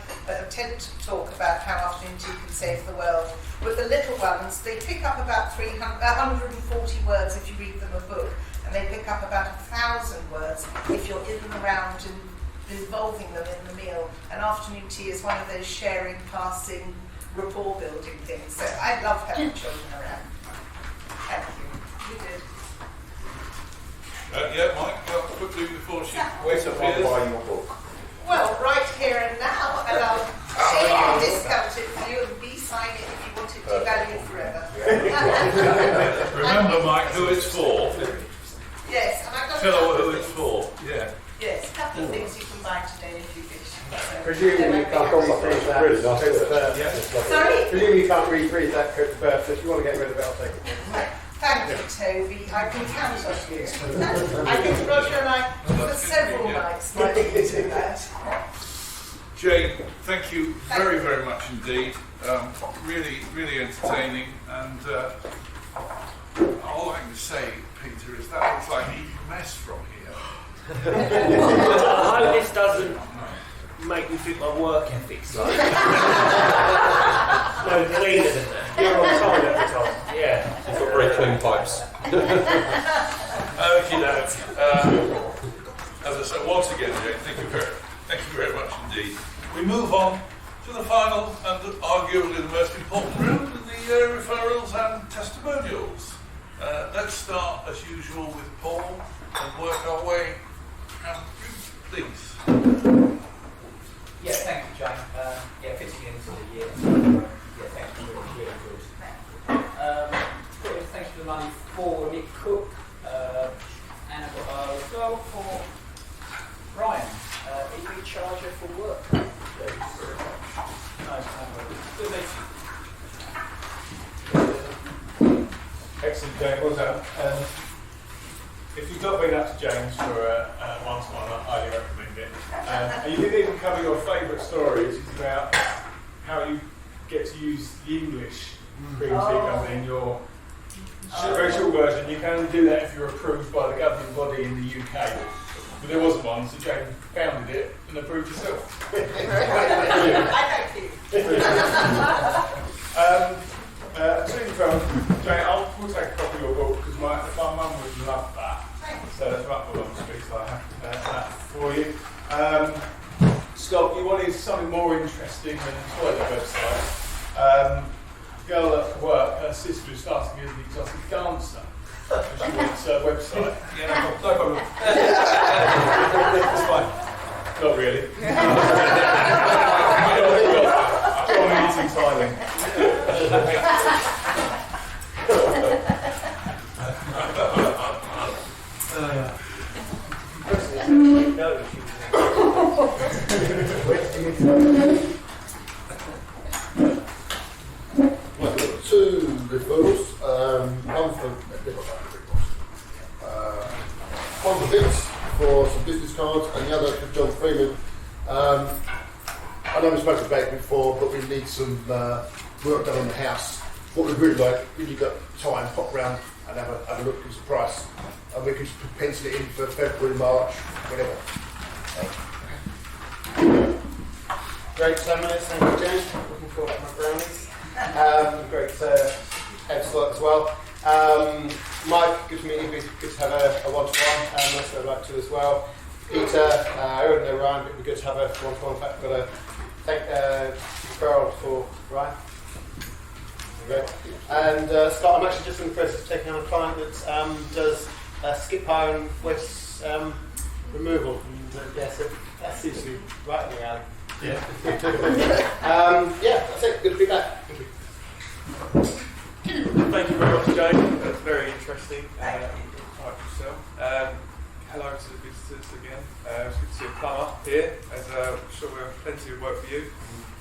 TED talk about how afternoon tea can save the world. With the little ones, they pick up about 140 words if you read them a book, and they pick up about 1,000 words if you're in and around and involving them in the meal. And afternoon tea is one of those sharing, passing, rapport building things. So I love having children around. Thank you. You did. Yeah, Mike, quickly before she Buy your book. Well, right here and now, and I'll take and discount it for you and re-sign it if you want it to value forever. Remember, Mike, who it's for. Yes, and I've got Tell her who it's for. Yeah. Yes, a couple of things you can buy today if you wish. Presumably you can't read that Really nice. code of birth. Sorry? Presumably you can't read that code of birth, so if you want to get rid of it, I'll take it. Thank you, Toby. I can count on you. I think Roger and I, for several nights, might be doing that. Jane, thank you very, very much indeed. Really, really entertaining. And all I can say, Peter, is that looks like a mess from here. I hope this doesn't make me think my work ethic's like no cleaner than that. You're on time every time. Yeah. You've got very clean pipes. Okay, as I said, once again, Jane, thank you very much indeed. We move on to the final and arguably the most important round, the referrals and testimonials. Let's start as usual with Paul and work our way please. Yeah, thank you, Jane. Fitting into the year. Thanks for really good. Thanks for the money for Nick Cook, and I've got a referral for Brian, EV charger for work. Excellent, Jane. Well done. If you've not been up to James for a favourite stories is about how you get to use the English cream tea company in your very short version. You can only do that if you're approved by the governing body in the UK. But there wasn't one, so Jane founded it and approved herself. I thank you. Jane, we'll take a copy of your book because my mum would love that. So that's right, my mum speaks, so I have to have that for you. Scott, you wanted something more interesting than the toilet website. The girl at work, her sister is starting as an exotic dancer. So she wants a website. Yeah, no problem. It's fine. Not really. John eating silent. Two referrals. One for Bits for some business cards, and the other for John Freeman. I know we've spoken about it before, but we need some work done on the house. What we'd really like, when you've got time, pop round and have a look, give us a price, and we can pencil it in for February, March, whatever. Great 10 minutes, thank you, Jane. Looking forward to my brownies. Great head slot as well. Mike, good to meet you. Good to have a one-to-one. I'd like to as well. Peter, I already know Ryan, but it'd be good to have a one-to-one. In fact, I've got to thank Referrals for Ryan. There we go. And Scott, I'm actually just in the process of taking on a client that does skip home waste removal. And yeah, so that seems to be right in the alley. Yeah. Yeah, that's it. Good to be back. Thank you. Thank you very much, Jane. That's very interesting. Yourself. Hello to the visitors again. It's good to see a plumber here, as I'm sure we have plenty of work for you.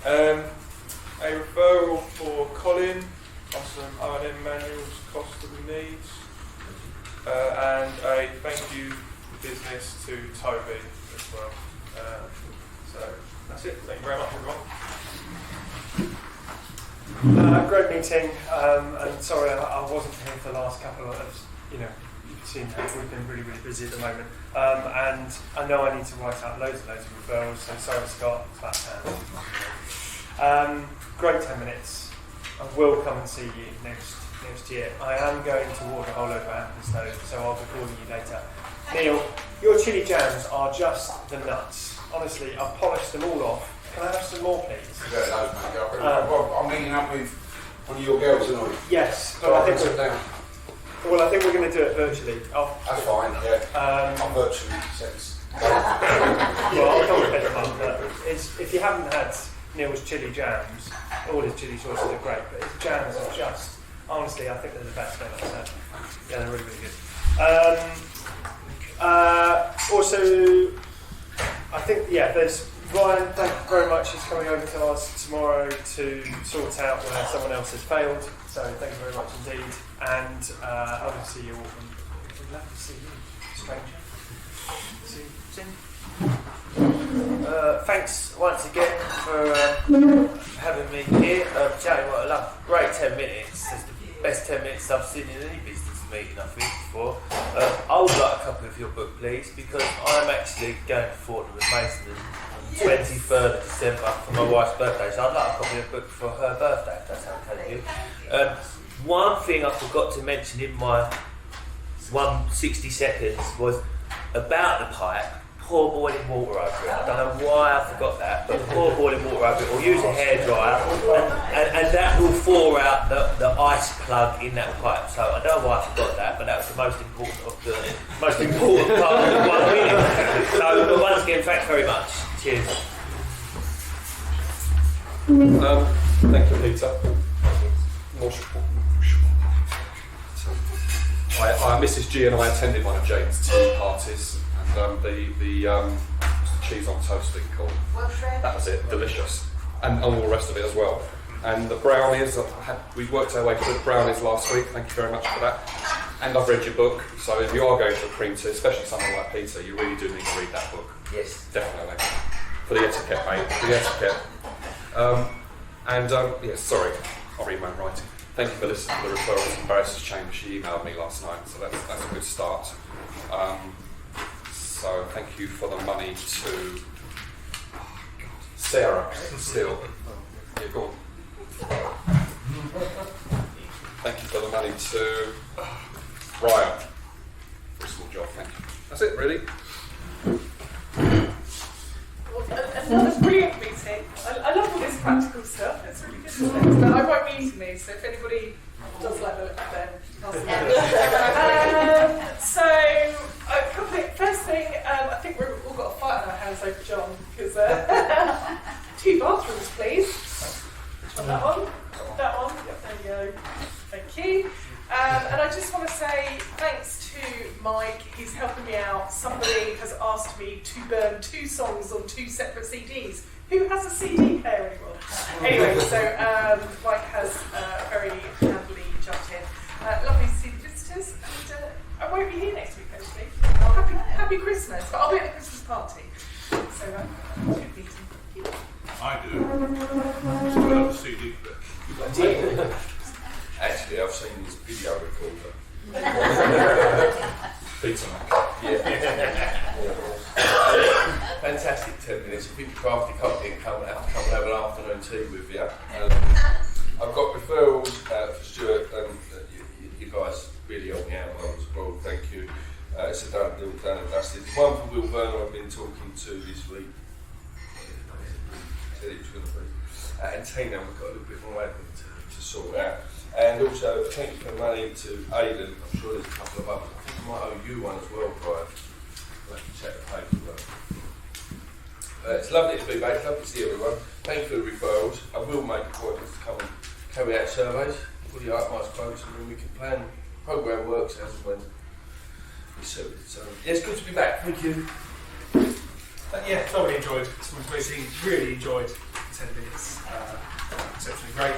A referral for Colin on some R&M manuals, cost that we need, and a thank you business to Toby as well. So that's it. Thank you very much, everyone. Great meeting, and sorry I wasn't here for the last couple of, you've seen how we've been really, really busy at the moment, and I know I need to write out loads of referrals, so sorry Scott, it's that time. Great 10 minutes. I will come and see you next year. I am going to order a whole load of apples though, so I'll be calling you later. Neil, your chili jams are just the nuts. Honestly, I've polished them all off. Can I have some more, please? I'm meeting up with one of your girls tonight. Yes, but I think we're going to do it virtually. That's fine, yeah. I'm virtually sense. Well, I'll come with a fun, but if you haven't had Neil's chili jams, all his chili sauces are great, but his jams are just, honestly, I think they're the best thing I've had. Yeah, they're really, really good. Also, I think, there's Ryan, thank you very much. He's coming over to us tomorrow to sort out where someone else has failed. So thank you very much indeed. And I will see you all. We'd love to see you, stranger. See you soon. Thanks once again for having me here. Jane, what a love. Great 10 minutes. It's the best 10 minutes I've seen in any business meeting, I think, before. I would like a copy of your book, please, because I'm actually going to Fortnum with Mason on the 23rd of December for my wife's birthday, so I'd like a copy of the book for her birthday, if that's okay with you. One thing I forgot to mention in my 160 seconds was about the pipe. Pour boiling water over it. I don't know why I forgot that, but pour boiling water over it, or use a hairdryer, and that will thaw out the ice plug in that pipe. So I don't know why I forgot that, but that was the most important part of the 1 minute. So once again, thanks very much. Cheers. Thank you, Peter. Mrs. G and I attended one of Jane's tea parties. The cheese on toast thing called. That was it, delicious. And all the rest of it as well. And the brownies, we worked our way through the brownies last week, thank you very much for that. And I've read your book, so if you are going to a cream tea, especially someone like Peter, you really do need to read that book. Yes. Definitely. for the etiquette, mate. For the etiquette. Yes, sorry, I'll read my own writing. Thank you for listening to the Referrals and Barristers Chamber. She emailed me last night, so that's a good start. So thank you for the money to Sarah Steele. Yeah, go on. Thank you for the money to Ryan. For a small job, thank you. That's it, really. Another brilliant meeting. I love all this practical stuff. It's really good, isn't it? But I won't be eating these, so if anybody does like the look of them, I'll see so, first thing, I think we've all got a fight on our hands over John, because 2 bathrooms, please. That one. Yep, there you go. Thank you. And I just want to say thanks to Mike, he's helping me out. Somebody has asked me to burn 2 songs on 2 separate CDs. Who has a CD player anymore? Anyway, so Mike has very handily jumped in. Lovely to see the visitors, and I won't be here next week, actually. Happy Christmas, but I'll be at the Christmas party. So, good meeting. I do. Still have a CD player. Actually, I've seen this video recorder. Pizza. Fantastic 10 minutes. If you crafty copy and come and have an afternoon tea with you. I've got referrals for Stuart, and you guys really helped me out as well. Thank you. It's a done and dusted. One for Will Verner I've been talking to this week. Said it was going to be. And Tina, we've got a little bit more admin to sort out. And also, thank you for the money to Aidan. I'm sure there's a couple of others. I think I might owe you one as well, Brian. I'll have to check the paperwork. It's lovely to be back. Lovely to see everyone. Thank you for the referrals. I will make appointments to come and carry out surveys for the itemized quotes, and then we can plan programme works as and when we suit it. So, yeah, it's good to be back. Thank you. Yeah, thoroughly enjoyed this meeting. Really enjoyed 10 minutes. Exceptionally great.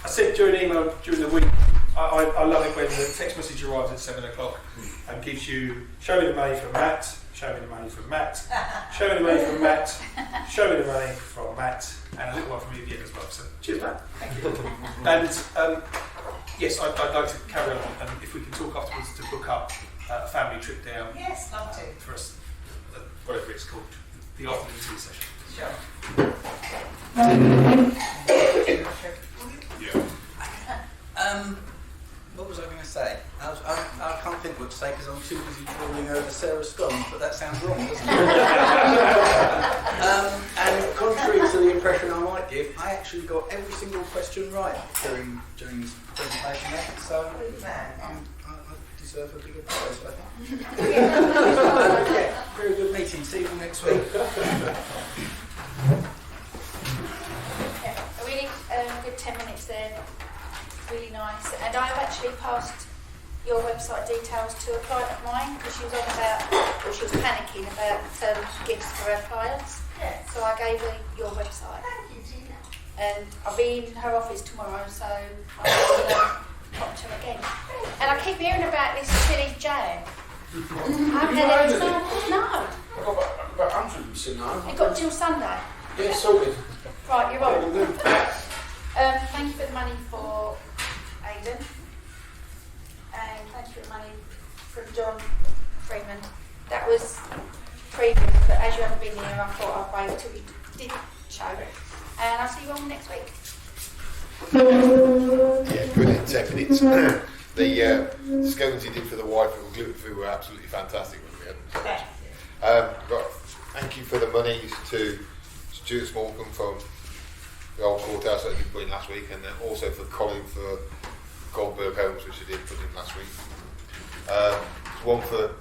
I said during an email during the week, I love it when the text message arrives at 7 o'clock and gives you, show me the money from Matt, show me the money from Matt, show me the money from Matt, show me the money from Matt, and a little one from you again as well. So cheers, Matt. Thank you. And yes, I'd like to carry on, and if we can talk afterwards to book up a family trip down. Yes, love to. For us, whatever it's called, the afternoon tea session. Sure. What was I going to say? I can't think what to say because I'm too busy falling over Sarah's stone, but that sounds wrong, doesn't it? And contrary to the impression I might give, I actually got every single question right during this presentation there, so I deserve a bigger prize, I think. Yeah, very good meeting. See you next week. A really good 10 minutes there. Really nice. And I've actually passed your website details to a client of mine because she was panicking about gifts for her clients. Yes. So I gave her your website. Thank you, Tina. And I'll be in her office tomorrow, so I'll talk to her again. And I keep hearing about this silly jam. I haven't had any samples. No. I've got about 100% now. You've got till Sunday. Yeah, sorted. Right, you're on. Thank you for the money for Aidan. And thank you for the money from John Freeman. That was previous, but as you haven't been here, I thought I'd wait till we did show. And I'll see you all next week. Yeah, brilliant 10 minutes. The scones he did for the wife and gluten-free were absolutely fantastic. Thank you for the monies to Stuart Smallcombe from the old courthouse that you put in last week, and then also for Colin for Goldberg Homes, which I did put in last week. One for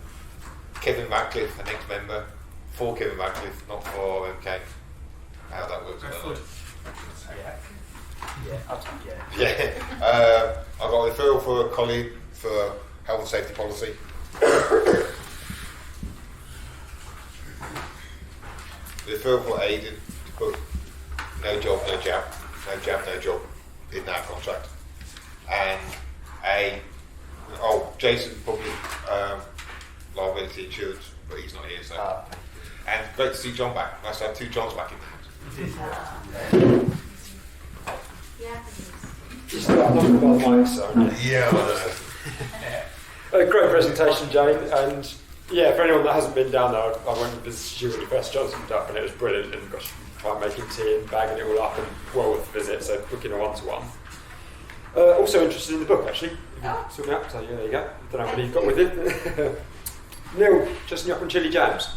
Kevin Radcliffe, an ex-member, for Kevin Radcliffe, not for MK. How that works, I don't know. Yeah. I got a referral for a colleague for health and safety policy. The referral for Aidan to put no job, no jab, no jab, no job in that contract. And Jason public liability insurance, but he's not here, so. And great to see John back. Nice to have two Johns back in the house. Yeah. Just not by the mic, so. Yeah, Great presentation, Jane, and yeah, for anyone that hasn't been down there, I went to visit you when you first opened up, and it was brilliant. And gosh, trying making tea and bagging it all up, and well worth the visit. So booking a one-to-one. Also interested in the book, actually. So yeah, there you go. I don't know what you've got with it. Neil, chestnut up and chili jams.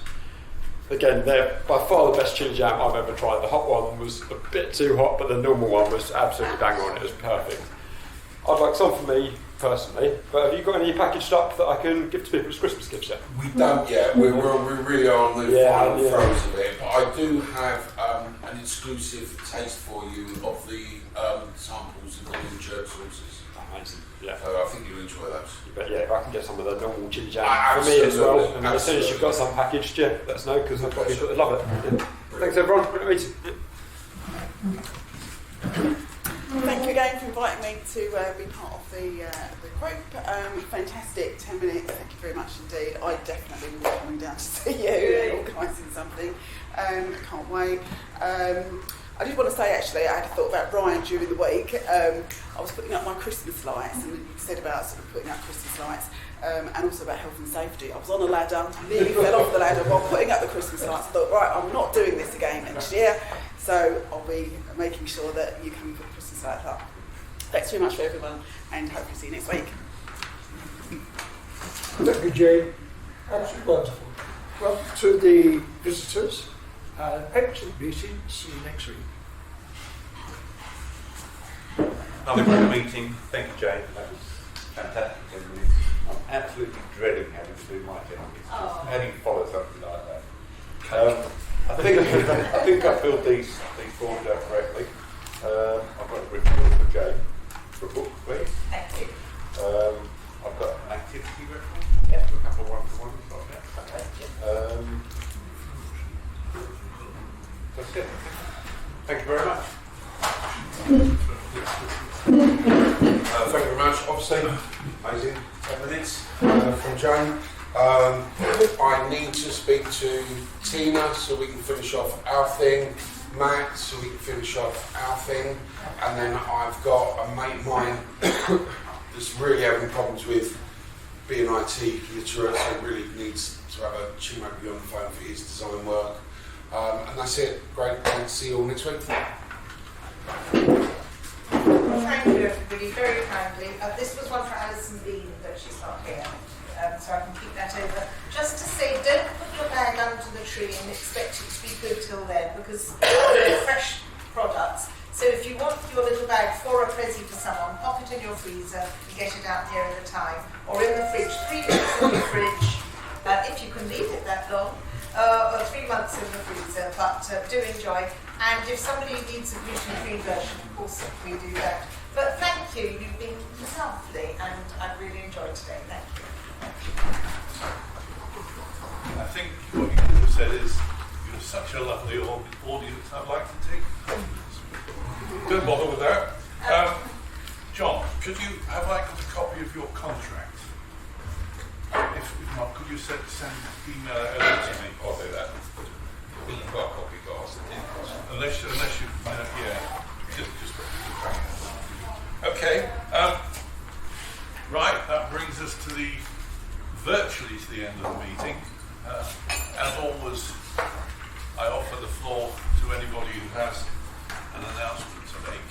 Again, they're by far the best chili jam I've ever tried. The hot one was a bit too hot, but the normal one was absolutely bang on. It was perfect. I'd like some for me personally, but have you got any packaged up that I can give to people as Christmas gifts yet? We don't yet. We really are on the final throes of it. But I do have an exclusive taste for you of the samples of the new church sauces. Amazing. Yeah. So I think you'll enjoy those. But yeah, if I can get some of the normal chili jam for me as well, and as soon as you've got some packaged, yeah, let us know, because I've got people that love it. Yeah. Thanks everyone. Great meeting. Thank you again for inviting me to be part of the group. Fantastic 10 minutes, thank you very much indeed. I definitely will be coming down to see you and organising something. Can't wait. I did want to say actually, I had a thought about Brian during the week. I was putting up my Christmas lights, and you said about sort of putting up Christmas lights, and also about health and safety. I was on a ladder, nearly fell off the ladder while putting up the Christmas lights. I thought, right, I'm not doing this again next year, so I'll be making sure that you can put Christmas lights up. Thanks very much for everyone, and hopefully see you next week. Thank you, Jane. Absolutely wonderful. Welcome to the visitors. Excellent meeting. See you next week. Another great meeting. Thank you, Jane. That was fantastic. I'm absolutely dreading having to do my 10 minutes. How do you follow something like that? I think I filled these forms out correctly. I've got a report for Jane for a book, please. Thank you. I've got an activity record. Yes. A couple of one-to-ones like that. That's it. Thank you very much. Thank you very much. Obviously, amazing 10 minutes from Jane. I need to speak to Tina so we can finish off our thing, Matt so we can finish off our thing, and then I've got a mate of mine that's really having problems with being IT literate, so really needs to have a Chimabi on the phone for his design work. And that's it. Great. Thanks. See you all next week. Well, thank you everybody very kindly. This was one for Alison Bean, but she's not here, so I can keep that over. Just to say, don't put your bag under the tree and expect it to be good till then, because they're fresh products. So if you want your little bag for a present for someone, pop it in your freezer and get it out near the time, or in the fridge, 3 months in the fridge, if you can leave it that long. Or 3 months in the freezer, but do enjoy. And if somebody needs a gluten-free version, of course we do that. But thank you, you've been lovely, and I've really enjoyed today. Thank you. I think what you could have said is, you're such a lovely audience, I'd like to take photos. Don't bother with that. John, could you have I got a copy of your contract? If not, could you send email it over to me? I'll do that. You've got a copy, guys. Unless you, yeah, just okay. Right, that brings us to the virtually to the end of the meeting. As always, I offer the floor to anybody who has an announcement to make.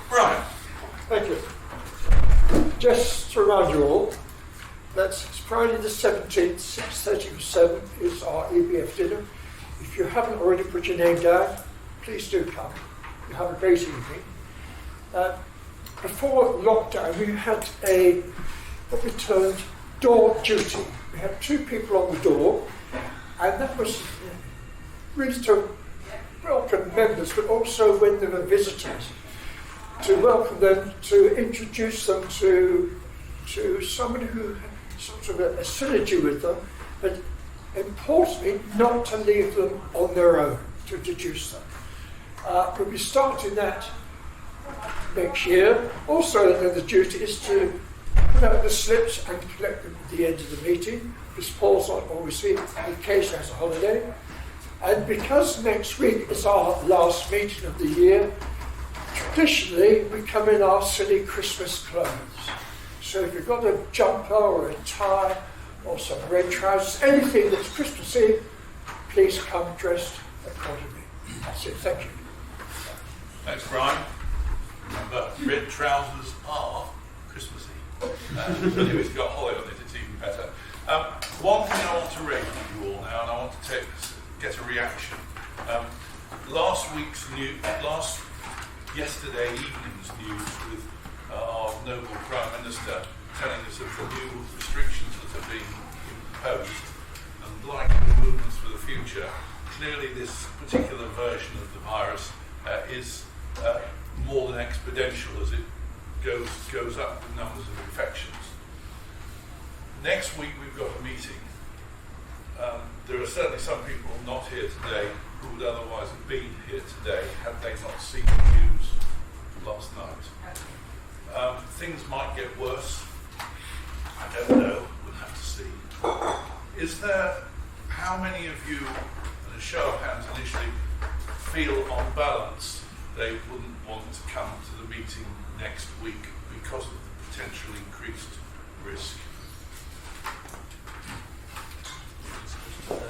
Brian. Thank you. Just to remind you all, that's Friday the 17th, 6:30 to 7 is our EBF dinner. If you haven't already put your name down, please do come. You have a great evening. Before lockdown, we had what we termed door duty. We had 2 people on the door, and that was really to welcome members, but also when there were visitors, to welcome them, to introduce them to somebody who had sort of a synergy with them, but importantly, not to leave them on their own, to introduce them. We'll be starting that next year. Also, the duty is to hand out the slips and collect them at the end of the meeting, because Paul's not always here, he occasionally has a holiday. And because next week is our last meeting of the year, traditionally we come in our silly Christmas clothes. So if you've got a jumper or a tie or some red trousers, anything that's Christmassy, please come dressed accordingly. That's it, thank you. Thanks, Brian. Remember, red trousers are Christmassy. If it's got holly on it, it's even better. One thing I want to raise with you all now, and I want to get a reaction. Yesterday evening's news with our noble Prime Minister telling us of the new restrictions that are being imposed and likely movements for the future. Clearly this particular version of the virus is more than exponential as it goes up with numbers of infections. Next week we've got a meeting. There are certainly some people not here today who would otherwise have been here today had they not seen the news last night. Things might get worse. I don't know. We'll have to see. How many of you, in a show of hands initially, feel on balance they wouldn't want to come to the meeting next week because of the potential increased risk?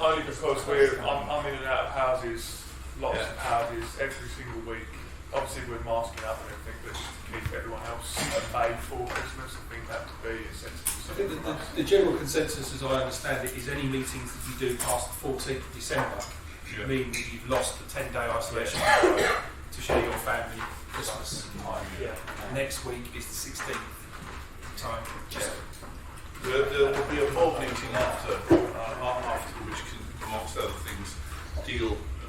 Only because I'm in and out of houses, lots of houses, every single week. Obviously we're masking up and everything, but just to keep everyone else at bay for Christmas, I think that would be a sensible. I think the general consensus, as I understand it, is any meetings that you do past the 14th of December mean that you've lost the 10-day isolation to share your family Christmas time. Next week is the 16th time. There will be a board meeting after which can, amongst other things,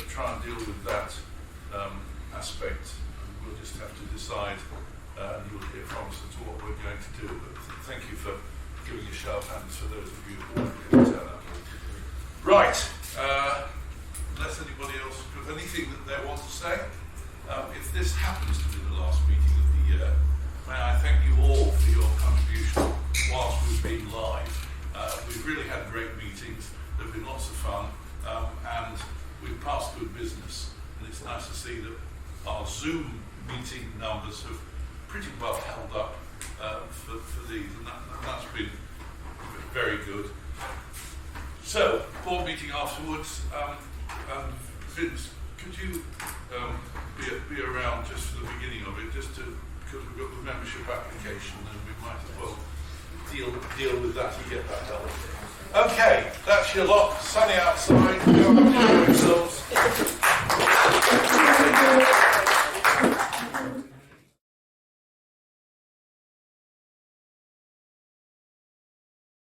try and deal with that aspect. And we'll just have to decide, and you'll hear from us as to what we're going to do. But thank you for giving a show of hands for those of you who didn't turn up. Right. Unless anybody else has anything that they want to say, if this happens to be the last meeting of the year, may I thank you all for your contribution whilst we've been live. We've really had great meetings. There have been lots of fun, and we've passed good business. And it's nice to see that our Zoom meeting numbers have pretty well held up for these, and that's been very good. So, board meeting afterwards, and Vince, could you be around just for the beginning of it, just to, because we've got the membership application, and we might as well deal with that and get that done. Okay, that's your lot. Sunny outside.